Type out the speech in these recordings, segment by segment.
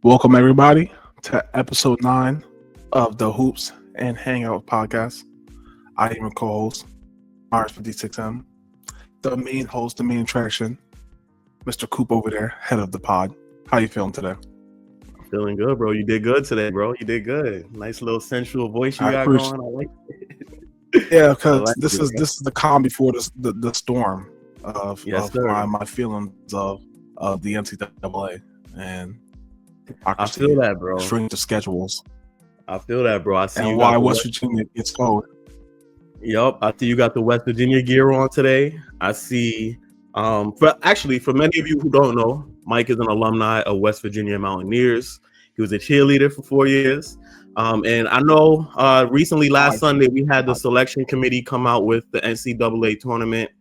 Welcome, everybody, to episode 9 of the Hoops and Hangouts Podcast. I am your co-host, Myers 56M, the main host, the main attraction, Mr. Coop over there, head of the pod. How you feeling today? Feeling good, bro. You did good today, bro. You did good. Nice little sensual voice you got going. I like it. Yeah, because this is the calm before the storm of my feelings of the NCAA and I feel that, bro. Shrink the schedules. I feel that, bro. I see. And why West Virginia gets cold. Yep, I see you got the West Virginia gear on today. I see. For many of you who don't know, Mike is an alumni of West Virginia Mountaineers. He was a cheerleader for 4 years. And I know recently, last Sunday, we had the selection committee come out with the NCAA tournament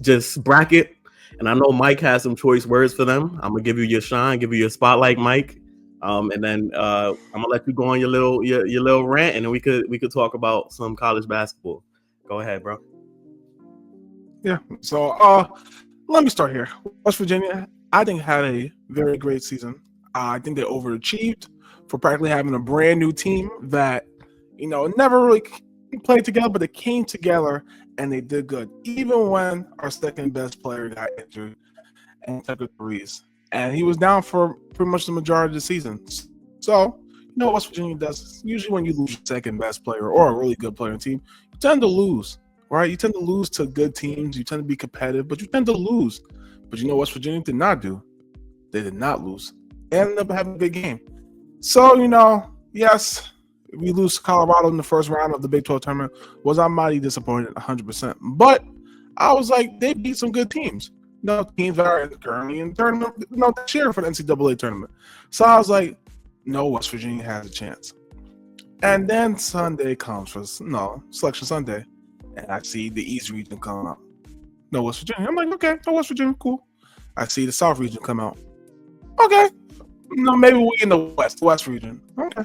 just bracket. And I know Mike has some choice words for them. I'm gonna give you your shine, give you your spotlight, Mike. And then I'm gonna let you go on your little rant, and then we could talk about some college basketball. Go ahead, bro. Yeah. So let me start here. West Virginia, I think, had a very great season. I think they overachieved for practically having a brand new team that, never really played together, but they came together and they did good. Even when our second best player got injured and took a threes. And he was down for pretty much the majority of the season. So, what West Virginia does, usually when you lose your second best player or a really good player on the team, you tend to lose, right? You tend to lose to good teams. You tend to be competitive, but you tend to lose. But West Virginia did not do. They did not lose. They ended up having a big game. So, yes, we lose to Colorado in the first round of the Big 12 tournament. Was I mighty disappointed? 100%. But I was like, they beat some good teams. Teams that are currently in the tournament, cheer for the NCAA tournament. So I was like, no, West Virginia has a chance. And then Sunday comes Selection Sunday, and I see the East region come out. No West Virginia. I'm like, okay, no West Virginia, cool. I see the South region come out. Okay. Maybe we in the West region. Okay.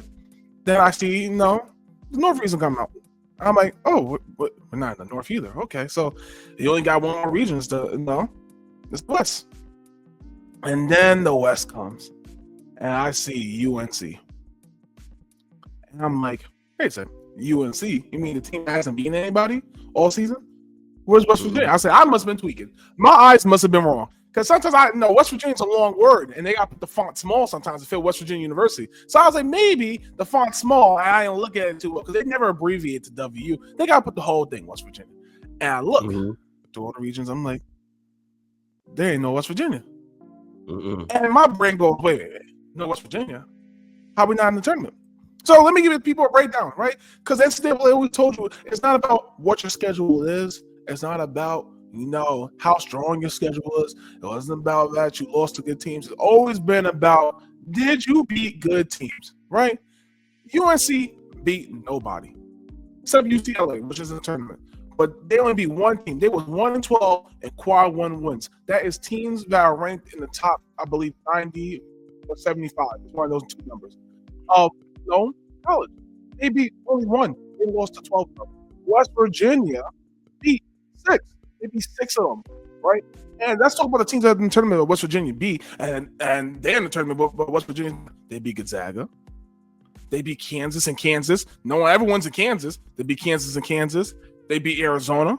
Then I see, the North region come out. I'm like, oh, we're not in the North either. Okay, so you only got one more region. It's the West. And then the West comes, and I see UNC. And I'm like, wait a second, UNC? You mean the team that hasn't beaten anybody all season? Where's West Virginia? I said, I must have been tweaking. My eyes must have been wrong. Because sometimes I know West Virginia's a long word, and they got to put the font small sometimes to fit West Virginia University. So I was like, maybe the font small, and I didn't look at it too well, because they never abbreviate to W. They got to put the whole thing, West Virginia. And I look through all the regions, I'm like, there ain't no West Virginia. And my brain goes, wait, no West Virginia? How we not in the tournament? So let me give people a breakdown, right? Because NCAA always told you, it's not about what your schedule is. It's not about how strong your schedule is. It wasn't about that you lost to good teams. It's always been about, did you beat good teams, right? UNC beat nobody except UCLA, which is in the tournament. But they only beat one team. They was 1-12 and quad 1 wins. That is teams that are ranked in the top, I believe, 90 or 75. It's one of those two numbers. College. They beat only one. They lost to 12. West Virginia beat 6. They beat 6 of them, right? And let's talk about the teams that are in the tournament that West Virginia beat. And they're in the tournament, but West Virginia, they beat Gonzaga. They beat Kansas and Kansas. Everyone's in Kansas. They beat Kansas and Kansas. They beat Arizona,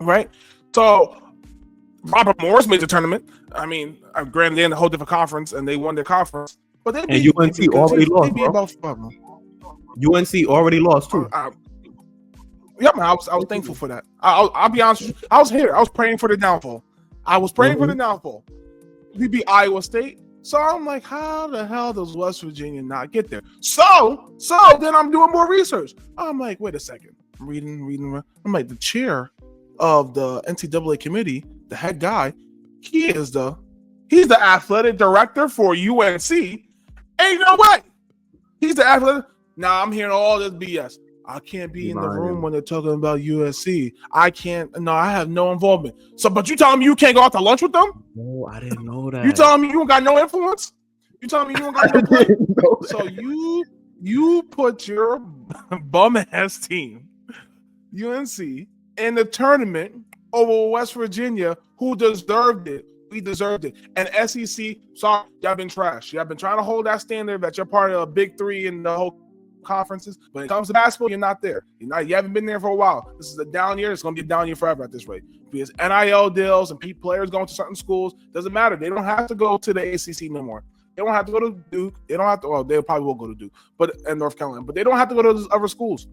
right? So Robert Morris made the tournament. I mean, granted, they're in a whole different conference, and they won their conference. But they beat, UNC already lost, bro. UNC already lost, too. Yeah, man, I was thankful for that. I'll be honest with you. I was here. I was praying for the downfall. We beat Iowa State. So I'm like, how the hell does West Virginia not get there? So then I'm doing more research. I'm like, wait a second. I'm reading. I'm like, the chair of the NCAA committee, the head guy, he's the athletic director for UNC. Ain't no way. He's the athletic. Now I'm hearing all this BS. I can't be in the room when they're talking about USC. I can't. No, I have no involvement. So, but you telling me you can't go out to lunch with them? No, I didn't know that. You telling me you don't got no influence? You telling me you don't got no influence? So you put your bum ass team, UNC, in the tournament over West Virginia, who deserved it, We deserved it. And SEC, sorry, y'all been trash. Y'all been trying to hold that standard that you're part of a big three in the whole conferences. When it comes to basketball, you're not there. You haven't been there for a while. This is a down year. It's going to be a down year forever at this rate. Because NIL deals and players going to certain schools, doesn't matter. They don't have to go to the ACC no more. They don't have to go to Duke. They don't have to, well, they probably will go to Duke, and North Carolina, but they don't have to go to those other schools.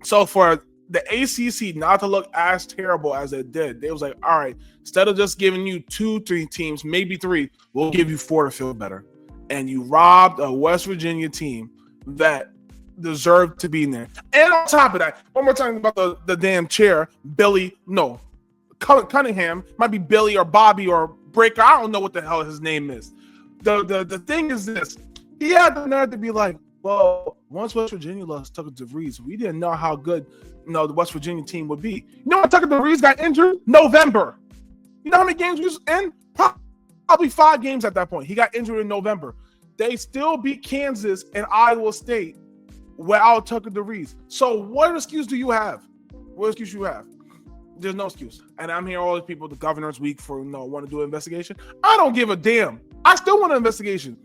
So for the ACC not to look as terrible as it did, they was like, all right, instead of just giving you 2-3 teams, maybe 3, we'll give you 4 to feel better. And you robbed a West Virginia team that deserved to be in there. And on top of that, one more time about the damn chair, Cunningham, might be Billy or Bobby or Breaker. I don't know what the hell his name is. The thing is this. He had the nerve to be like, well, once West Virginia lost Tucker DeVries, we didn't know how good the West Virginia team would be. You know when Tucker DeVries got injured? November. You know how many games he was in? Probably 5 games at that point. He got injured in November. They still beat Kansas and Iowa State without Tucker DeVries. So what excuse do you have? What excuse you have? There's no excuse. And I'm hearing all these people, the governor's week for want to do an investigation. I don't give a damn. I still want an investigation.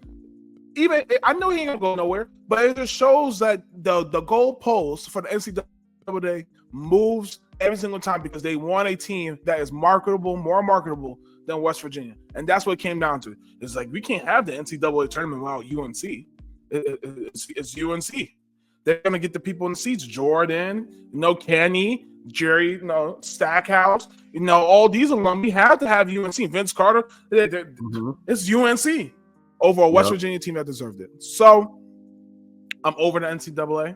Even I know he ain't gonna go nowhere, but it just shows that the goalpost for the NCAA moves every single time because they want a team that is marketable, more marketable than West Virginia, and that's what it came down to. It's like we can't have the NCAA tournament without UNC. It's UNC. They're gonna get the people in the seats. Jordan, Kenny, Jerry, Stackhouse, all these alumni. We have to have UNC. Vince Carter. It's UNC. Over a West Virginia team that deserved it. So I'm over the NCAA.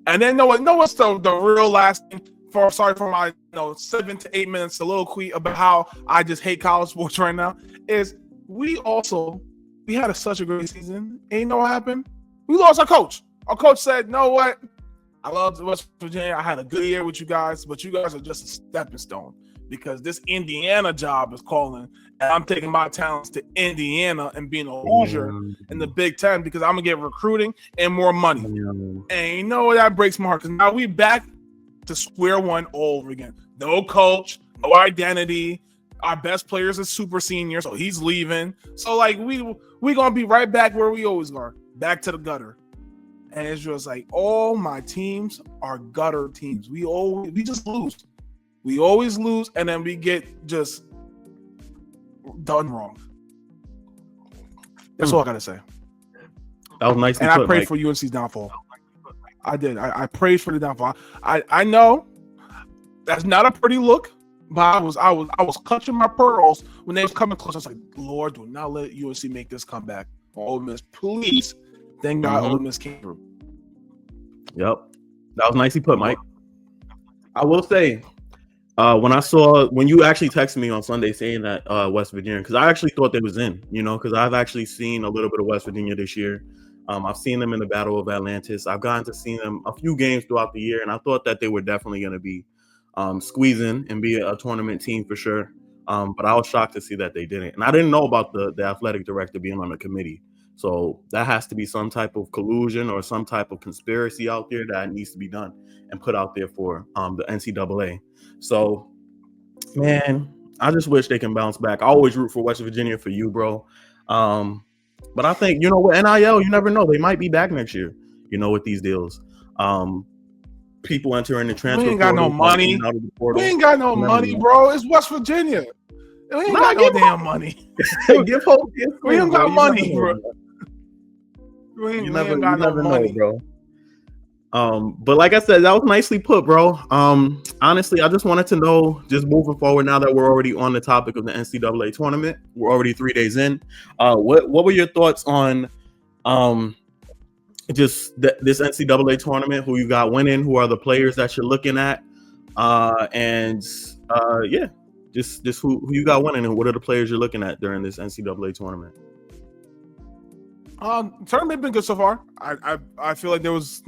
And then what's the real last thing sorry for my 7 to 8 minutes soliloquy about how I just hate college sports right now is we had such a great season. And you know what happened? We lost our coach. Our coach said, "You know what? I love West Virginia. I had a good year with you guys, but you guys are just a stepping stone because this Indiana job is calling. And I'm taking my talents to Indiana and being a Hoosier in the Big Ten because I'm going to get recruiting and more money." And you know what? That breaks my heart because now we back to square one all over again. No coach, no identity. Our best players are super senior, so he's leaving. So, we going to be right back where we always are, back to the gutter. And it's just like all my teams are gutter teams. We just lose. We always lose, and then we get just done wrong. That's all I gotta say. That was nice. And I prayed for UNC's downfall. I did. I prayed for the downfall. I know that's not a pretty look, but I was clutching my pearls when they was coming close. I was like, Lord, do not let UNC make this comeback. Ole Miss, please. Thank God Ole Miss came through. Yep. That was nicely put, Mike. I will say, when you actually texted me on Sunday saying that West Virginia, because I actually thought they was in, because I've actually seen a little bit of West Virginia this year. I've seen them in the Battle of Atlantis. I've gotten to see them a few games throughout the year, and I thought that they were definitely going to be squeezing and be a tournament team for sure. But I was shocked to see that they didn't. And I didn't know about the athletic director being on the committee. So that has to be some type of collusion or some type of conspiracy out there that needs to be done and put out there for the NCAA. So, man, I just wish they can bounce back. I always root for West Virginia for you, bro. But I think, with NIL, you never know. They might be back next year, with these deals. People entering the transfer. We ain't got no money. We ain't got no money, bro. It's West Virginia. We ain't got no damn money. Give hope. We ain't got money, bro. We ain't got no money, bro. But like I said, that was nicely put, bro. Honestly, I just wanted to know, just moving forward, now that we're already on the topic of the NCAA tournament, we're already 3 days in. What were your thoughts on just this NCAA tournament? Who you got winning? Who are the players that you're looking at? Just who you got winning, and what are the players you're looking at during this NCAA tournament? Tournament been good so far. I feel like there was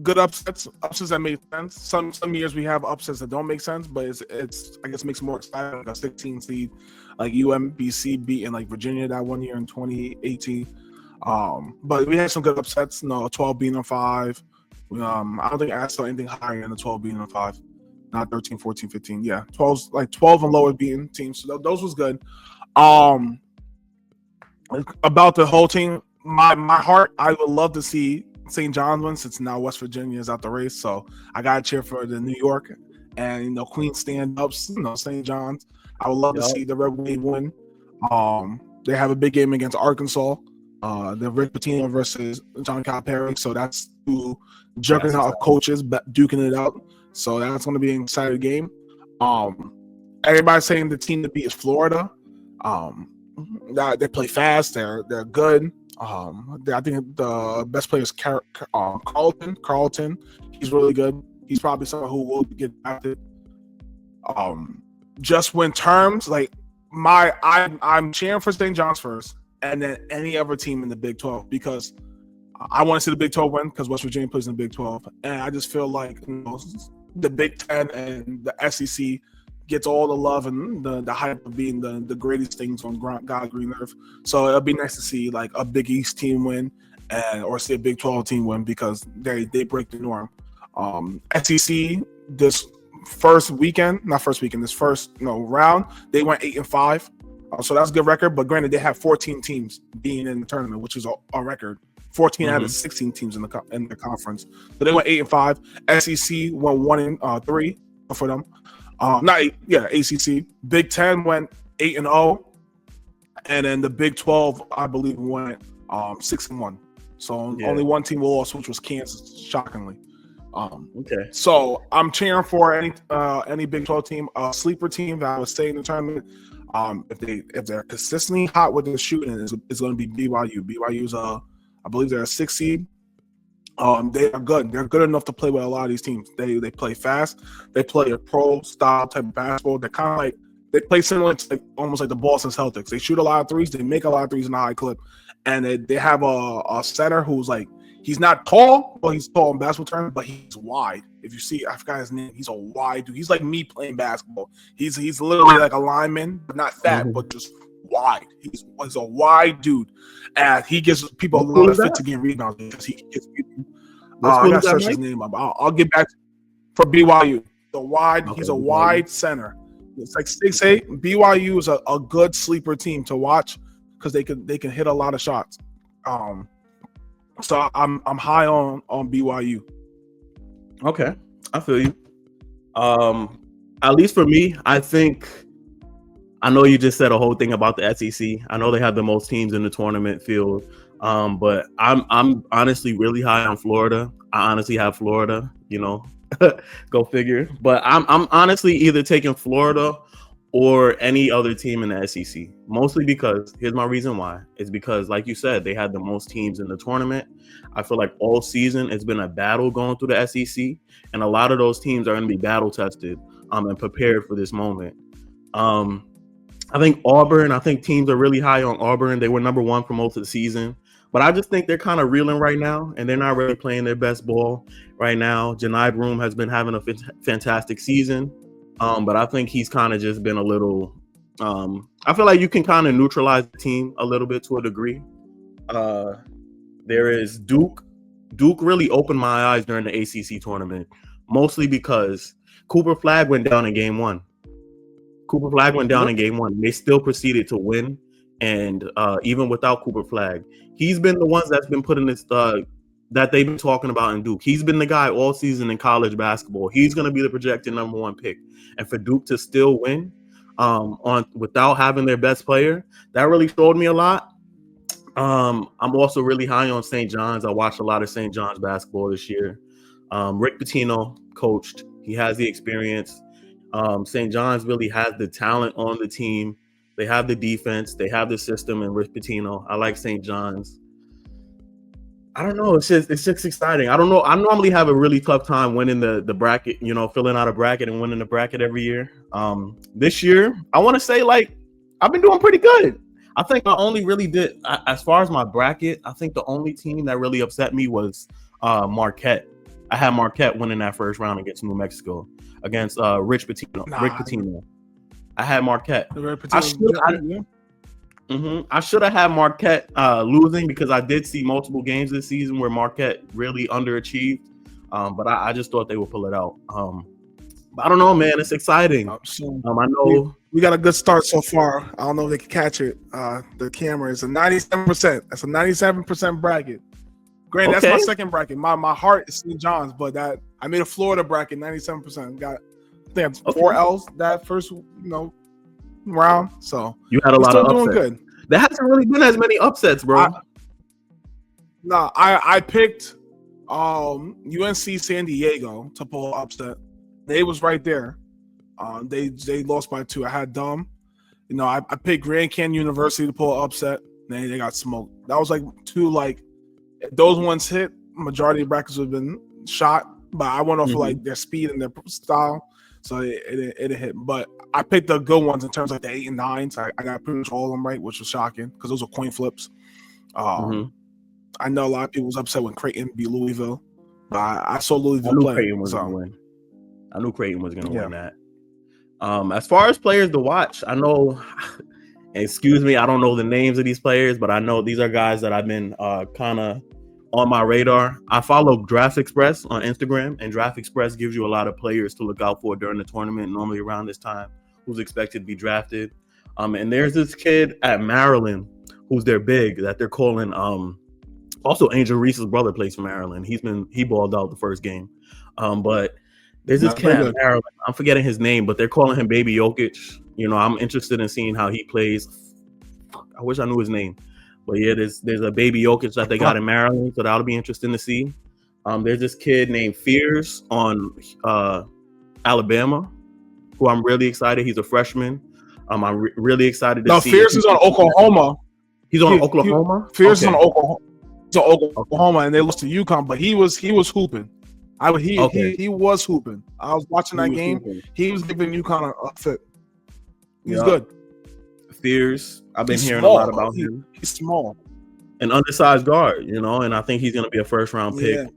good upsets that made sense. Some years we have upsets that don't make sense, but it's I guess makes it more exciting. Like a 16 seed, like UMBC beating like Virginia that one year in 2018. But we had some good upsets. 12 beating on 5. I don't think I saw anything higher than the 12 beating on 5. not 13, 14, 15. Yeah, 12 and lower beating teams. So those was good. About the whole team, my heart, I would love to see St. John's win since now West Virginia is out the race. So I got to cheer for the New York and Queen stand-ups, St. John's. I would love to see the Red Wave win. They have a big game against Arkansas. The Rick Pitino versus John Calipari. So that's two juggernaut coaches duking it out. So that's going to be an exciting game. Everybody's saying the team to beat is Florida. They play fast. They're good. I think the best player is Carlton. He's really good. He's probably someone who will get drafted. Just when terms like I'm cheering for St. John's first, and then any other team in the Big 12 because I want to see the Big 12 win because West Virginia plays in the Big 12, and I just feel like the Big 10 and the SEC gets all the love and the hype of being the greatest things on God's green earth. So it'll be nice to see like a Big East team win or see a Big 12 team win because they break the norm. SEC this first round, they went 8-5. So that's a good record, but granted, they have 14 teams being in the tournament, which is a record. 14 out of 16 teams in the conference. So they went 8-5. SEC went 1-3 for them. ACC. Big 10 went 8-0, and then the Big 12, I believe, went 6-1. So only one team lost, which was Kansas, shockingly. Okay. So I'm cheering for any Big 12 team, a sleeper team that would stay in the tournament. If they're consistently hot with their shooting, it's going to be BYU. BYU's I believe they're a 6 seed. They are good. They're good enough to play with a lot of these teams. They play fast. They play a pro style type of basketball. They're kind of like they play similar to almost like the Boston Celtics. They shoot a lot of threes. They make a lot of threes in a high clip, and they have a center who's like he's not tall, but he's tall in basketball terms, but he's wide. If you see, I forgot his name. He's a wide dude. He's like me playing basketball. He's literally like a lineman, but not fat, but just wide. He's a wide dude, and he gives people a lot of fit to get rebounds because he gets people. I gotta search his name up. I'll get back for BYU. He's a wide center. It's like 6'8". BYU is a good sleeper team to watch because they can hit a lot of shots. So I'm high on BYU. Okay, I feel you. At least for me, I know you just said a whole thing about the SEC. I know they have the most teams in the tournament field, but I'm honestly really high on Florida. I honestly have Florida, go figure. But I'm honestly either taking Florida or any other team in the SEC. Mostly because here's my reason why. It's because, like you said, they had the most teams in the tournament. I feel like all season it's been a battle going through the SEC, and a lot of those teams are going to be battle tested and prepared for this moment. I think teams are really high on Auburn. They were number 1 for most of the season. But I just think they're kind of reeling right now, and they're not really playing their best ball right now. Janai Broom has been having a fantastic season, but I think he's kind of just been a little I feel like you can kind of neutralize the team a little bit to a degree. There is Duke. Duke really opened my eyes during the ACC tournament, mostly because Cooper Flagg went down in game 1. In game 1. They still proceeded to win. And even without Cooper Flagg, he's been the ones that's been putting this that they've been talking about in Duke. He's been the guy all season in college basketball. He's going to be the projected number 1 pick. And for Duke to still win without having their best player, that really showed me a lot. I'm also really high on St. John's. I watched a lot of St. John's basketball this year. Rick Pitino coached. He has the experience. St. John's really has the talent on the team. They have the defense. They have the system, and Rick Pitino. I like St. John's. I don't know. It's just exciting. I don't know. I normally have a really tough time winning the bracket, filling out a bracket and winning the bracket every year. This year, I want to say, I've been doing pretty good. I think I only really did, as far as my bracket, I think the only team that really upset me was Marquette. I had Marquette winning that first round against New Mexico, against Rick Pitino. I had Marquette. I should have had Marquette losing because I did see multiple games this season where Marquette really underachieved. But I just thought they would pull it out. But I don't know, man. It's exciting. So I know we got a good start so far. I don't know if they can catch it. The camera is a 97%. That's a 97% bracket. Granted, Okay. that's my second bracket. My heart is St. John's, but that I made a Florida bracket, 97%. Got I think it's 4 L's that first round. So you had a lot of upsets. Doing good. There hasn't really been as many upsets, bro. I picked UNC San Diego to pull upset. They was right there. They lost by 2. I had Dumb. I picked Grand Canyon University to pull upset. They got smoked. That was like 2 if those ones hit, majority of brackets would have been shot. But I went off of their speed and their style, so it hit. But I picked the good ones in terms of the 8 and 9. So I got pretty much all of them right, which was shocking because those were coin flips. I know a lot of people was upset when Creighton beat Louisville. I saw Louisville play. Creighton was going to win. I knew Creighton was going to win that. As far as players to watch, I know. Excuse me, I don't know the names of these players, but I know these are guys that I've been kind of on my radar. I follow Draft Express on Instagram, and Draft Express gives you a lot of players to look out for during the tournament, normally around this time, who's expected to be drafted. And there's this kid at Maryland who's their big that they're calling. Also, Angel Reese's brother plays for Maryland. He balled out the first game. But there's this kid at Maryland. I'm forgetting his name, but they're calling him Baby Jokic. I'm interested in seeing how he plays. I wish I knew his name. But yeah, there's a Baby Jokic that they got in Maryland, so that'll be interesting to see. There's this kid named Fears on Alabama, who I'm really excited. He's a freshman. I'm really excited to see. No, Fears is on Oklahoma. He's on Oklahoma? Fears is on Oklahoma. To Oklahoma, and they lost to UConn, but he was hooping. He was hooping. I was watching that game. Hooping. He was giving UConn a fit. He's good. Fears. I've been hearing a lot about him. He's small. An undersized guard, and I think he's going to be a first round pick.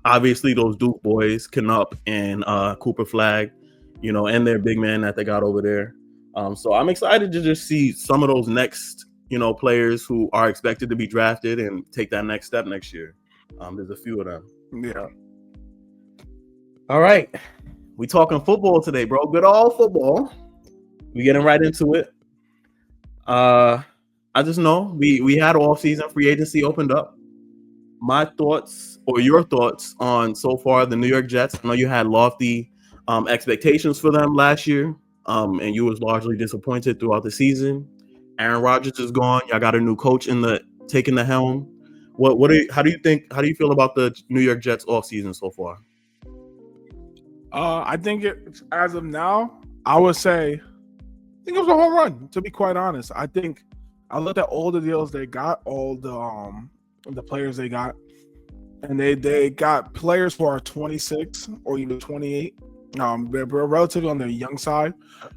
Obviously, those Duke boys, Knupp and Cooper Flag, and their big man that they got over there. So I'm excited to just see some of those next players who are expected to be drafted and take that next step next year. There's a few of them. Yeah. All right. We talking football today, bro. Good old football. We getting right into it. I just know we had off-season free agency opened up. My thoughts or your thoughts on so far the New York Jets. I know you had lofty expectations for them last year, and you was largely disappointed throughout the season. Aaron Rodgers is gone. Y'all got a new coach taking the helm. How do you feel about the New York Jets offseason so far? I think as of now, I would say I think it was a home run, to be quite honest. I think I looked at all the deals they got, all the players they got, and they got players who are 26 or even 28. They're relatively on the young side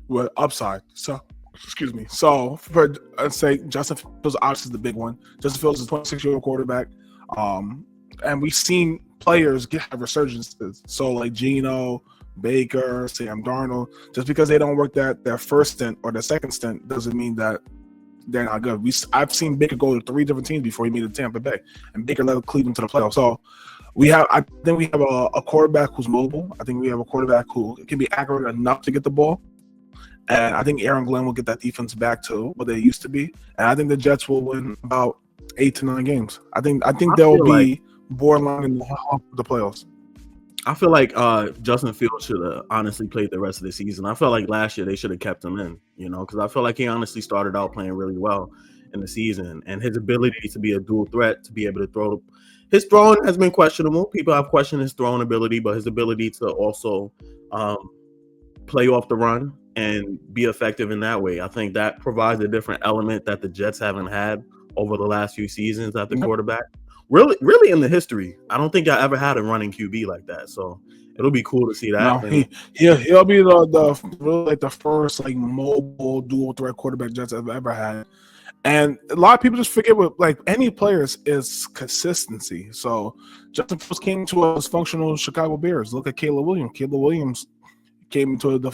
with upside. So excuse me. So for let's say Justin Fields obviously is the big one. Justin Fields is a 26-year-old quarterback. And we've seen players have resurgences. So like Geno, Baker, Sam Darnold, just because they don't work their first stint or their second stint doesn't mean that they're not good. I've seen Baker go to 3 different teams before he made it to Tampa Bay, and Baker led Cleveland to the playoffs. So I think we have a quarterback who's mobile. I think we have a quarterback who can be accurate enough to get the ball. And I think Aaron Glenn will get that defense back to what they used to be. And I think the Jets will win about 8 to 9 games. I think they'll be borderline in the playoffs. I feel like Justin Fields should have honestly played the rest of the season. I felt like last year they should have kept him in, because I feel like he honestly started out playing really well in the season. And his ability to be a dual threat, to be able to throw. His throwing has been questionable. People have questioned his throwing ability, but his ability to also play off the run and be effective in that way, I think that provides a different element that the Jets haven't had over the last few seasons at the quarterback. Really in the history, I don't think I ever had a running QB like that. So it'll be cool to see that. No, he'll be the first like mobile dual threat quarterback Jets have ever had. And a lot of people just forget what like any players is consistency. So Justin Fields came to us functional Chicago Bears. Look at Caleb Williams. Caleb Williams came into the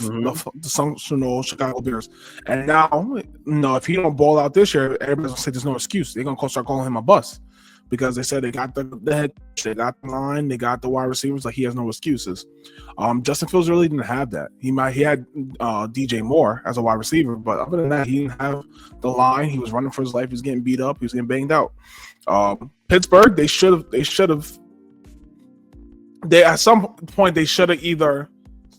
functional Chicago Bears. And now, if he don't ball out this year, everybody's gonna say there's no excuse. They're gonna start calling him a bust. because they said they got the head, they got the line, they got the wide receivers. Like, he has no excuses. Justin Fields really didn't have that. He had DJ Moore as a wide receiver, but other than that, he didn't have the line. He was running for his life. He was getting beat up. He was getting banged out. Pittsburgh, they should have. At some point they should have either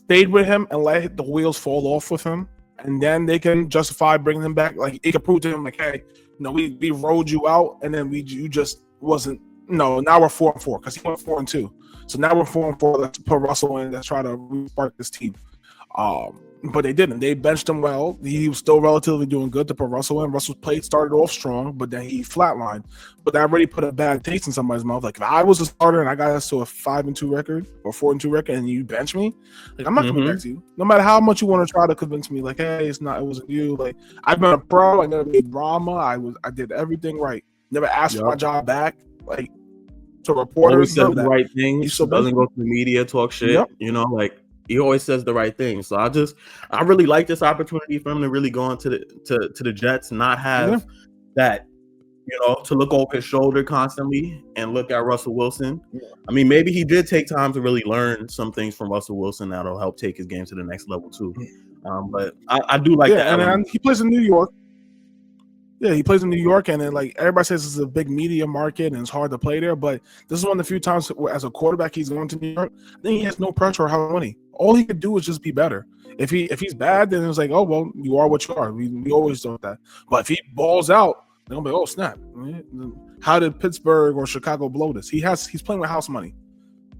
stayed with him and let the wheels fall off with him, and then they can justify bringing him back. Like, it could prove to him, like, hey, we rode you out, and then you just wasn't. No, now we're 4-4 because he went 4-2. So now we're 4-4. Let's put Russell in. Let's try to respark this team. But they didn't. They benched him well. He was still relatively doing good to put Russell in. Russell's play started off strong, but then he flatlined. But that already put a bad taste in somebody's mouth. Like, if I was a starter and I got us to a 5-2 record or 4-2 record, and you bench me, like, I'm not coming back to you. No matter how much you want to try to convince me, like, hey, it wasn't you. Like, I've been a pro. I never made drama. I did everything right. Never asked for my job back. Like, to reporters, always says the right things. Doesn't go to the media, talk shit. Yep. Like, he always says the right thing. So I really like this opportunity for him to really go into the Jets, not have that, to look over his shoulder constantly and look at Russell Wilson. Yeah. I mean, maybe he did take time to really learn some things from Russell Wilson that'll help take his game to the next level too. But I do like that. And he plays in New York. Yeah, he plays in New York, and then, like, everybody says it's a big media market and it's hard to play there. But this is one of the few times where, as a quarterback, he's going to New York. I think he has no pressure or how money. All he could do is just be better. If he's bad, then it's like, oh well, you are what you are. We always do that. But if he balls out, they'll be, oh snap! How did Pittsburgh or Chicago blow this? He's playing with house money.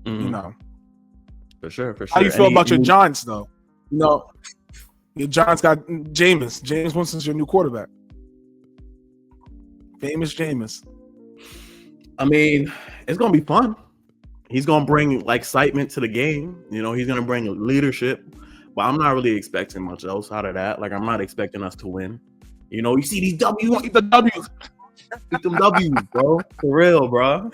For sure. How do you feel about your Giants though? Your Giants got Jameis. James Winston's your new quarterback. Famous Jameis. I mean, it's gonna be fun. He's gonna bring excitement to the game. He's gonna bring leadership. But I'm not really expecting much else out of that. Like, I'm not expecting us to win. You see these W's, eat the W's, eat them W's, bro. For real, bro.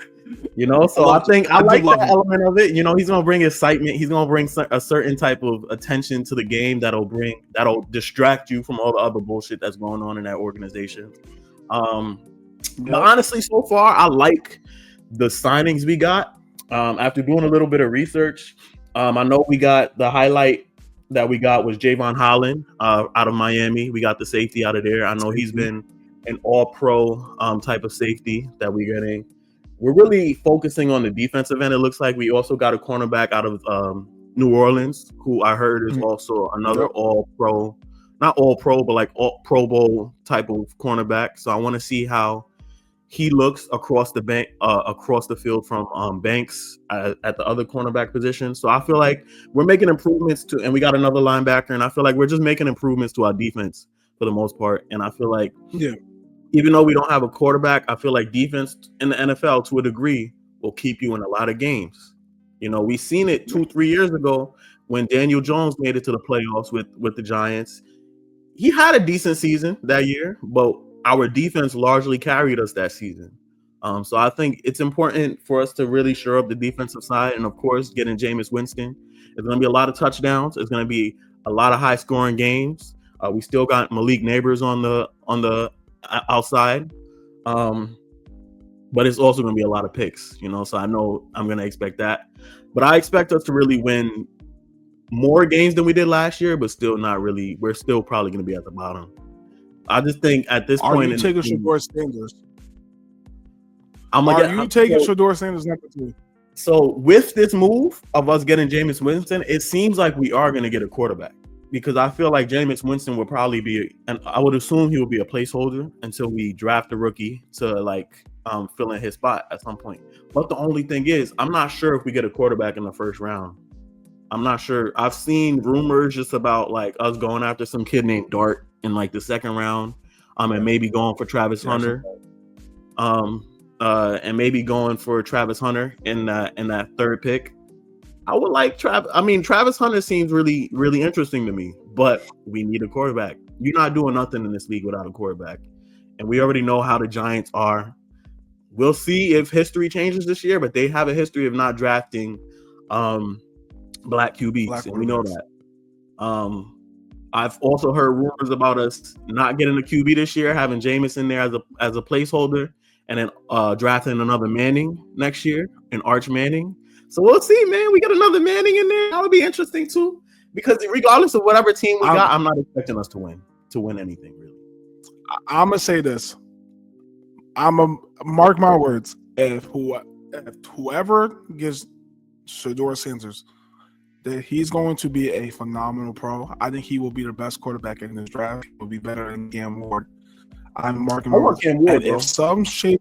So I think I like that element of it. He's gonna bring excitement. He's gonna bring a certain type of attention to the game that'll distract you from all the other bullshit that's going on in that organization. But honestly, so far, I like the signings we got. After doing a little bit of research, I know we got the highlight that we got was Javon Holland out of Miami. We got the safety out of there. I know he's been an all-pro type of safety that we're getting. We're really focusing on the defensive end. It looks like we also got a cornerback out of New Orleans, who I heard is also another all-pro, not all-pro, but all Pro Bowl type of cornerback. So I want to see how he looks across the field from Banks at the other cornerback position. So I feel like we're making improvements and we got another linebacker, and I feel like we're just making improvements to our defense for the most part. And I feel like even though we don't have a quarterback, I feel like defense in the NFL to a degree will keep you in a lot of games. We seen it 2-3 years ago when Daniel Jones made it to the playoffs with the Giants. He had a decent season that year, but our defense largely carried us that season. So I think it's important for us to really shore up the defensive side. And, of course, getting Jameis Winston. There's going to be a lot of touchdowns. It's going to be a lot of high-scoring games. We still got Malik Neighbors on the outside. But it's also going to be a lot of picks, so I know I'm going to expect that. But I expect us to really win more games than we did last year, but still not really. We're still probably going to be at the bottom. I just think at this point, are you taking Shedeur Sanders? Are you taking Shedeur Sanders number 2? So with this move of us getting Jameis Winston, it seems like we are going to get a quarterback, because I feel like Jameis Winston will probably be, and I would assume he will be a placeholder until we draft a rookie to fill in his spot at some point. But the only thing is, I'm not sure if we get a quarterback in the first round. I'm not sure. I've seen rumors just about us going after some kid named Dart in the second round, and maybe going for Travis Hunter, and maybe going for Travis Hunter in that third pick. I would like Travis. I mean, Travis Hunter seems really, really interesting to me, but we need a quarterback. You're not doing nothing in this league without a quarterback, and we already know how the Giants are. We'll see if history changes this year, but they have a history of not drafting black QBs, and we know that. I've also heard rumors about us not getting a QB this year, having Jameis in there as a placeholder, and then drafting another Manning next year, an Arch Manning. So we'll see, man. We got another Manning in there. That would be interesting too, because regardless of whatever team we got, I'm not expecting us to win anything really. I'm gonna say this. Mark my words. If whoever gives Shedeur Sanders, that he's going to be a phenomenal pro. I think he will be the best quarterback in this draft. He will be better than Cam Ward. I'm marking my words. Cam Ward, if some shape,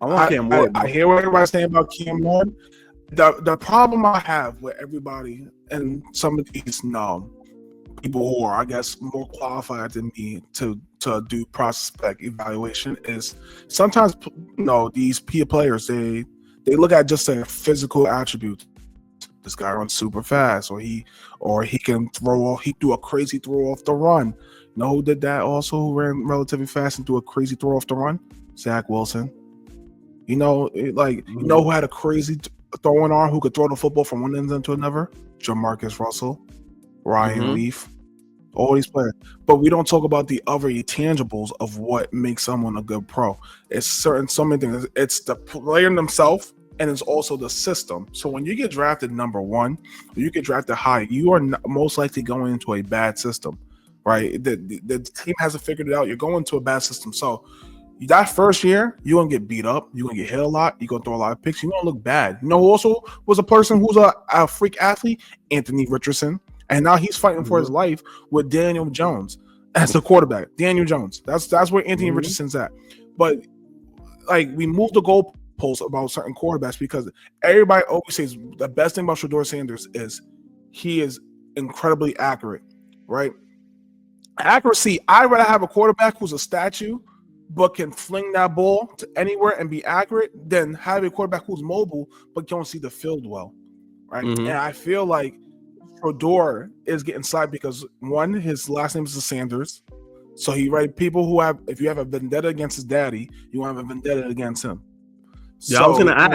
I want Cam Ward. I hear what everybody's saying about Cam Ward. The problem I have with everybody and some of these people who are, I guess, more qualified than me to do prospect evaluation is sometimes these peer players they look at just their physical attributes. This guy runs super fast, or he can throw. He threw a crazy throw off the run. You know who did that also? Who ran relatively fast and threw a crazy throw off the run? Zach Wilson. You know who had a crazy throwing arm, who could throw the football from one end to another? Jamarcus Russell, Ryan Leaf, all these players. But we don't talk about the other intangibles of what makes someone a good pro. It's so many things. It's the player themselves, and it's also the system. So when you get drafted number 1, or you get drafted high, you are most likely going into a bad system, right? The team hasn't figured it out. You're going to a bad system. So that first year, you're going to get beat up. You're going to get hit a lot. You're going to throw a lot of picks. You're going to look bad. You know who also was a person who's a freak athlete? Anthony Richardson. And now he's fighting for his life with Daniel Jones as the quarterback. Daniel Jones. That's where Anthony Richardson's at. But we moved the goalposts about certain quarterbacks because everybody always says the best thing about Shedeur Sanders is he is incredibly accurate, right? Accuracy. I'd rather have a quarterback who's a statue but can fling that ball to anywhere and be accurate than have a quarterback who's mobile but don't see the field well, right? And I feel like Shedeur is getting slight because, one, his last name is Sanders. So people who if you have a vendetta against his daddy, you want to have a vendetta against him. Yeah, I was going to ask,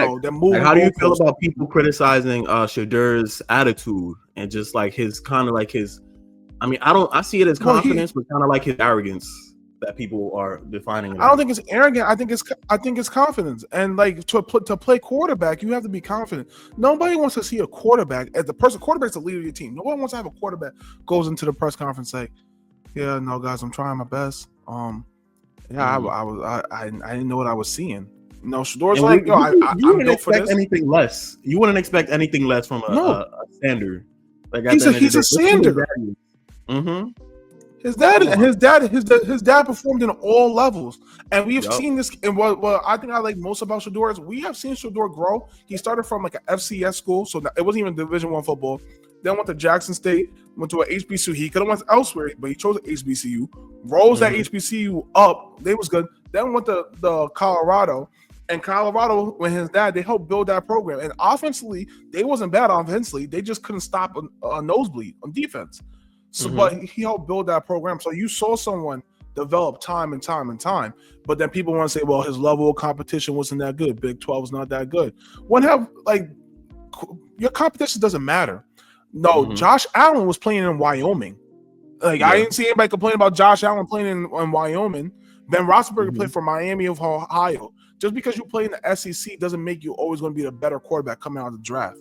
how do you feel about people criticizing Shedeur's attitude and just his I see it as confidence, but kind of like his arrogance that people are defining. I don't think it's arrogant. I think it's confidence. And to play quarterback, you have to be confident. Nobody wants to see a quarterback as quarterback's the leader of your team. No one wants to have a quarterback goes into the press conference yeah, no guys, I'm trying my best. I didn't know what I was seeing. No, Shedeur's you wouldn't expect anything less. You wouldn't expect anything less from a standard. He's a standard. His dad performed in all levels, and we've seen this. And what I think I like most about Shedeur is we have seen Shedeur grow. He started from an FCS school, so it wasn't even Division I football. Then went to Jackson State, went to an HBCU. He could have went elsewhere, but he chose an HBCU. Rose that HBCU up. They was good. Then went to the Colorado. And Colorado, when his dad, they helped build that program. And offensively, they wasn't bad offensively. They just couldn't stop a nosebleed on defense. So, but he helped build that program. So you saw someone develop time and time and time. But then people want to say, well, his level of competition wasn't that good. Big 12 is not that good. Your competition doesn't matter. No, Josh Allen was playing in Wyoming. I didn't see anybody complain about Josh Allen playing in Wyoming. Ben Roethlisberger played for Miami of Ohio. Just because you play in the SEC doesn't make you always going to be the better quarterback coming out of the draft.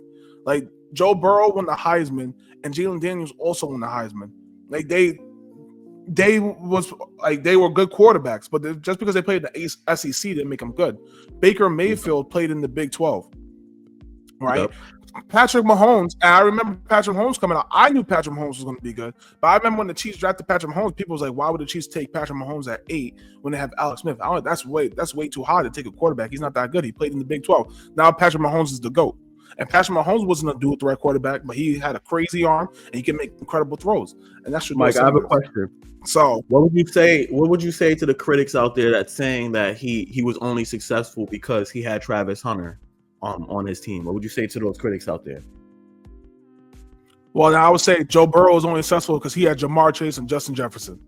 Joe Burrow won the Heisman, and Jalen Daniels also won the Heisman. They were good quarterbacks, but just because they played in the SEC didn't make them good. Baker Mayfield played in the Big 12, right? Yep. Patrick Mahomes, and I remember Patrick Mahomes coming out. I knew Patrick Mahomes was going to be good, but I remember when the Chiefs drafted Patrick Mahomes, people was like, "Why would the Chiefs take Patrick Mahomes at 8 when they have Alex Smith?" That's way too high to take a quarterback. He's not that good. He played in the Big 12. Now Patrick Mahomes is the GOAT, and Patrick Mahomes wasn't a dude the right quarterback, but he had a crazy arm and he can make incredible throws. And that's Mike. I have a question. So, what would you say? What would you say to the critics out there that's saying that he was only successful because he had Travis Hunter on his team? What would you say to those critics out there? Well, now I would say Joe Burrow was only successful because he had Jamar Chase and Justin Jefferson.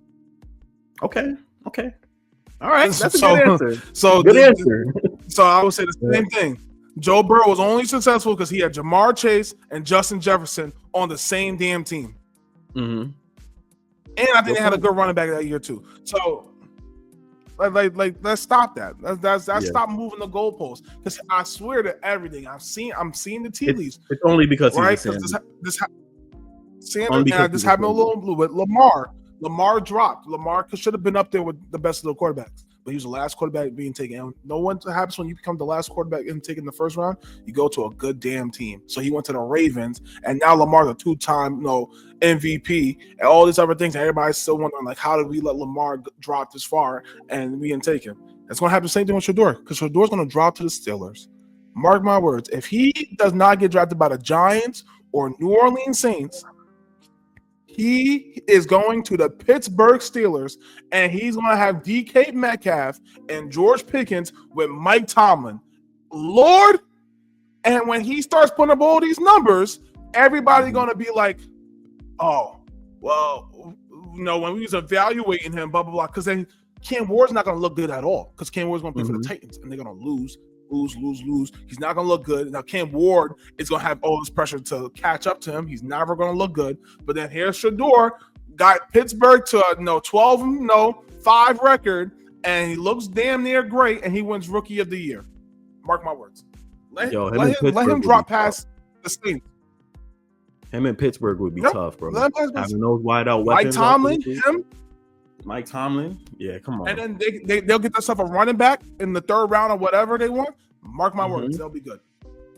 Okay. All right. That's a good answer. Good answer. So I would say the same thing. Joe Burrow was only successful because he had Jamar Chase and Justin Jefferson on the same damn team. And I think they had a good running back that year too. So let's stop that. Let's stop moving the goalposts. Because I swear to everything I'm seeing the tea leaves. It's only because right? Because This happened a little blue, but Lamar dropped. Lamar should have been up there with the best of the quarterbacks, but he was the last quarterback being taken. And know what happens when you become the last quarterback and taken in the first round? You go to a good damn team. So he went to the Ravens, and now Lamar's a two-time MVP and all these other things. And everybody's still wondering, like, how did we let Lamar drop this far and we didn't take him? It's going to happen the same thing with Shador, because Shador's going to drop to the Steelers. Mark my words. If he does not get drafted by the Giants or New Orleans Saints, he is going to the Pittsburgh Steelers, and he's going to have DK Metcalf and George Pickens with Mike Tomlin. Lord, and when he starts putting up all these numbers, everybody's going to be like, oh, well, when we was evaluating him, blah, blah, blah, because then Cam Ward's not going to look good at all, because Cam Ward's going to play for the Titans, and they're going to lose. He's not going to look good. Now, Cam Ward is going to have all this pressure to catch up to him. He's never going to look good. But then here's Shador, got Pittsburgh to a 12-5 record, and he looks damn near great, and he wins Rookie of the Year. Mark my words. Let him drop past the Saints. Him in Pittsburgh would be tough, bro. Having those wide out weapons. Mike Tomlin, yeah, come on. And then they'll get themselves a running back in the third round or whatever they want. Mark my words, they'll be good.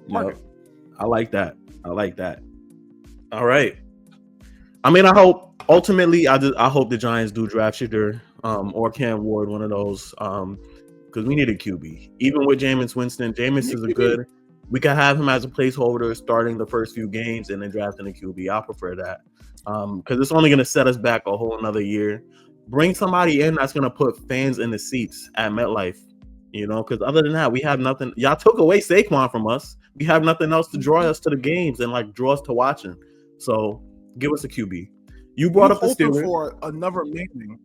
Mark it. I like that. All right. I mean, I hope ultimately, I hope the Giants do draft Shador or Cam Ward, one of those, because we need a QB. Even with Jameis Winston, Jameis is a good. We can have him as a placeholder starting the first few games and then drafting a QB. I prefer that because it's only going to set us back a whole another year. Bring somebody in that's going to put fans in the seats at MetLife, because other than that, we have nothing. Y'all took away Saquon from us. We have nothing else to draw us to the games and draw us to watching. So give us a QB. You brought up the Steelers. For another mandate.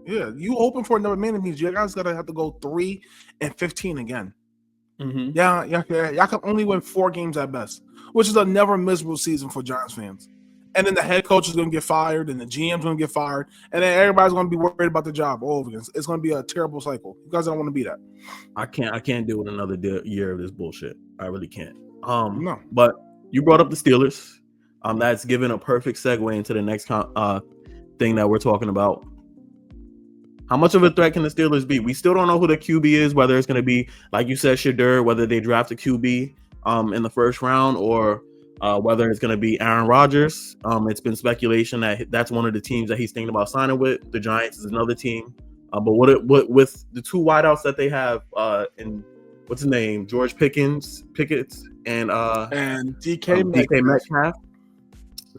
Yeah, you hoping for another mandate means you guys got to have to go 3-15 again. Mm-hmm. Yeah, y'all can only win 4 games at best, which is a never miserable season for Giants fans. And then the head coach is going to get fired, and the GM's going to get fired, and then everybody's going to be worried about the job all over again. It's going to be a terrible cycle. You guys don't want to be that. I can't deal with another year of this bullshit. I really can't. No. But you brought up the Steelers. That's given a perfect segue into the next thing that we're talking about. How much of a threat can the Steelers be? We still don't know who the QB is, whether it's going to be, like you said, Shador, whether they draft a QB in the first round or whether it's going to be Aaron Rodgers. It's been speculation that that's one of the teams that he's thinking about signing with. The Giants is another team. But what with the 2 wideouts that they have in what's his name, George Pickens, and DK Metcalf.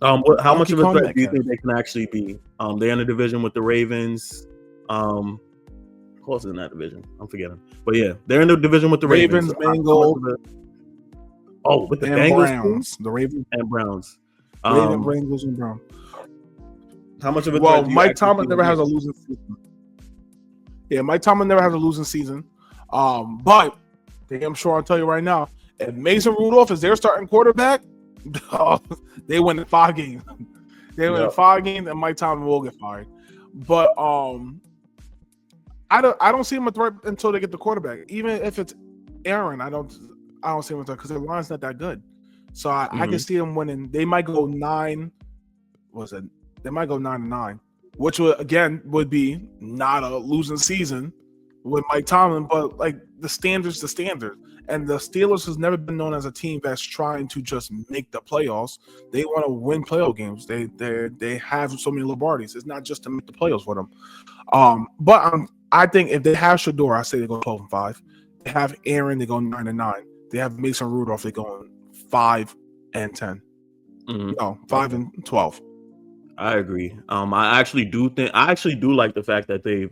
How much of a threat do you think they can actually be? They're in a division with the Ravens. Who else is in that division? I'm forgetting. But yeah, they're in the division with the Ravens. Bengals. With the Bengals, Browns, the Ravens and Browns. Bengals and Browns. How much of a Mike Tomlin never has a losing season. Yeah, Mike Tomlin never has a losing season. But I'm sure I'll tell you right now, if Mason Rudolph is their starting quarterback, they win in 5 games. They win in 5 games, and Mike Tomlin will get fired. But I don't see him a threat until they get the quarterback. Even if it's Aaron, I don't see him a threat because their line's not that good. So I can see them winning. They might go 9. They might go 9-9, which would be not a losing season with Mike Tomlin. But the standard's the standard. And the Steelers has never been known as a team that's trying to just make the playoffs. They want to win playoff games. They have so many Lombardies. It's not just to make the playoffs for them. But I think if they have Shador, I say they go 12-5. They have Aaron, they go 9-9. They have Mason Rudolph, they go 5-10. No, 5-12. I agree. I actually do like the fact that they've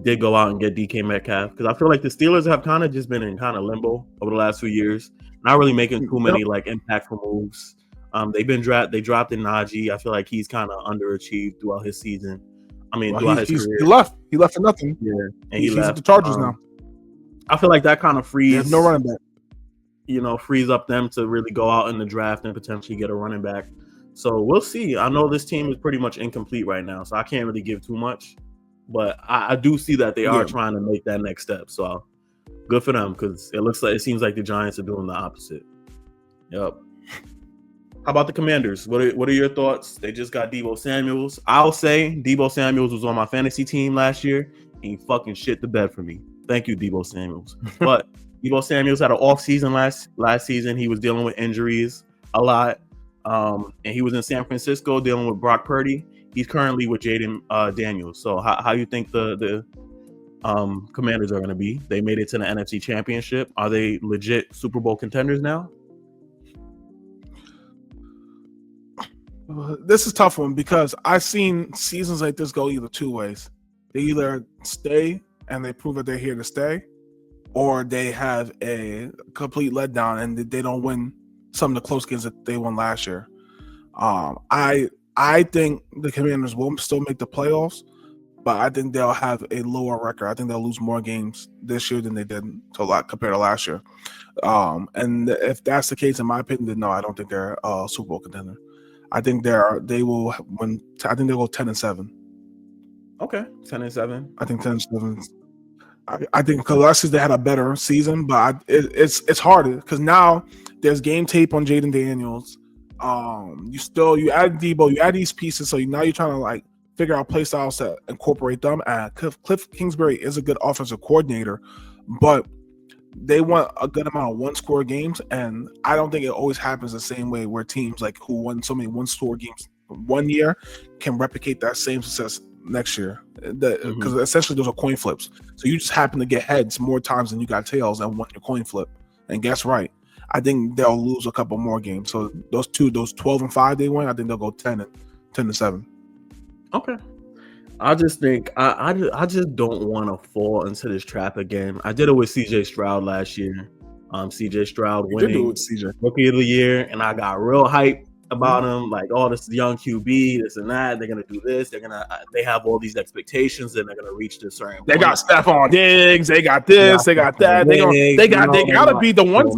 did go out and get DK Metcalf, because I feel like the Steelers have kind of just been in kind of limbo over the last few years, not really making too many impactful moves. They dropped in Najee. I feel like he's kind of underachieved throughout his season. I mean, throughout his career. He left for nothing. Yeah, and he's left. at the Chargers now. I feel like that kind of frees no running back. Frees up them to really go out in the draft and potentially get a running back. So we'll see. I know this team is pretty much incomplete right now, so I can't really give too much. but I do see that they are trying to make that next step. So good for them, because it seems like the Giants are doing the opposite. Yep. How about the Commanders? What are your thoughts? They just got Deebo Samuels. I'll say Deebo Samuels was on my fantasy team last year, and he fucking shit the bed for me. Thank you, Deebo Samuels. But Deebo Samuels had an off season last season. He was dealing with injuries a lot, and he was in San Francisco dealing with Brock Purdy. He's currently with Jaden Daniels. So how do you think the Commanders are going to be? They made it to the NFC Championship. Are they legit Super Bowl contenders now? This is a tough one because I've seen seasons like this go either two ways. They either stay and they prove that they're here to stay, or they have a complete letdown and they don't win some of the close games that they won last year. I think the Commanders will still make the playoffs, but I think they'll have a lower record. I think they'll lose more games this year than they did compared to last year. And if that's the case, in my opinion, then no, I don't think they're a Super Bowl contender. I think they will win. I think they'll go 10-7. Okay, 10-7. I think 10-7. I think because last season they had a better season, but it's harder because now there's game tape on Jaden Daniels. You add Deebo, you add these pieces, so now you're trying to like figure out play styles to incorporate them. And Cliff Kingsbury is a good offensive coordinator, but they want a good amount of one-score games, and I don't think it always happens the same way where teams like who won so many one-score games one year can replicate that same success next year. Because essentially those are coin flips. So you just happen to get heads more times than you got tails and won your coin flip. And guess right, I think they'll lose a couple more games. So those 12-5 they win, I think they'll go 10-7. Okay. I just think I just don't want to fall into this trap again. I did it with CJ Stroud last year. CJ Stroud winning Rookie of the Year, and I got real hype about him. Like, oh, this is young QB, this and that. They're gonna do this. They have all these expectations, and they're gonna reach this certain point. They got Stephon Diggs. They got this. They got that. They gotta be the ones.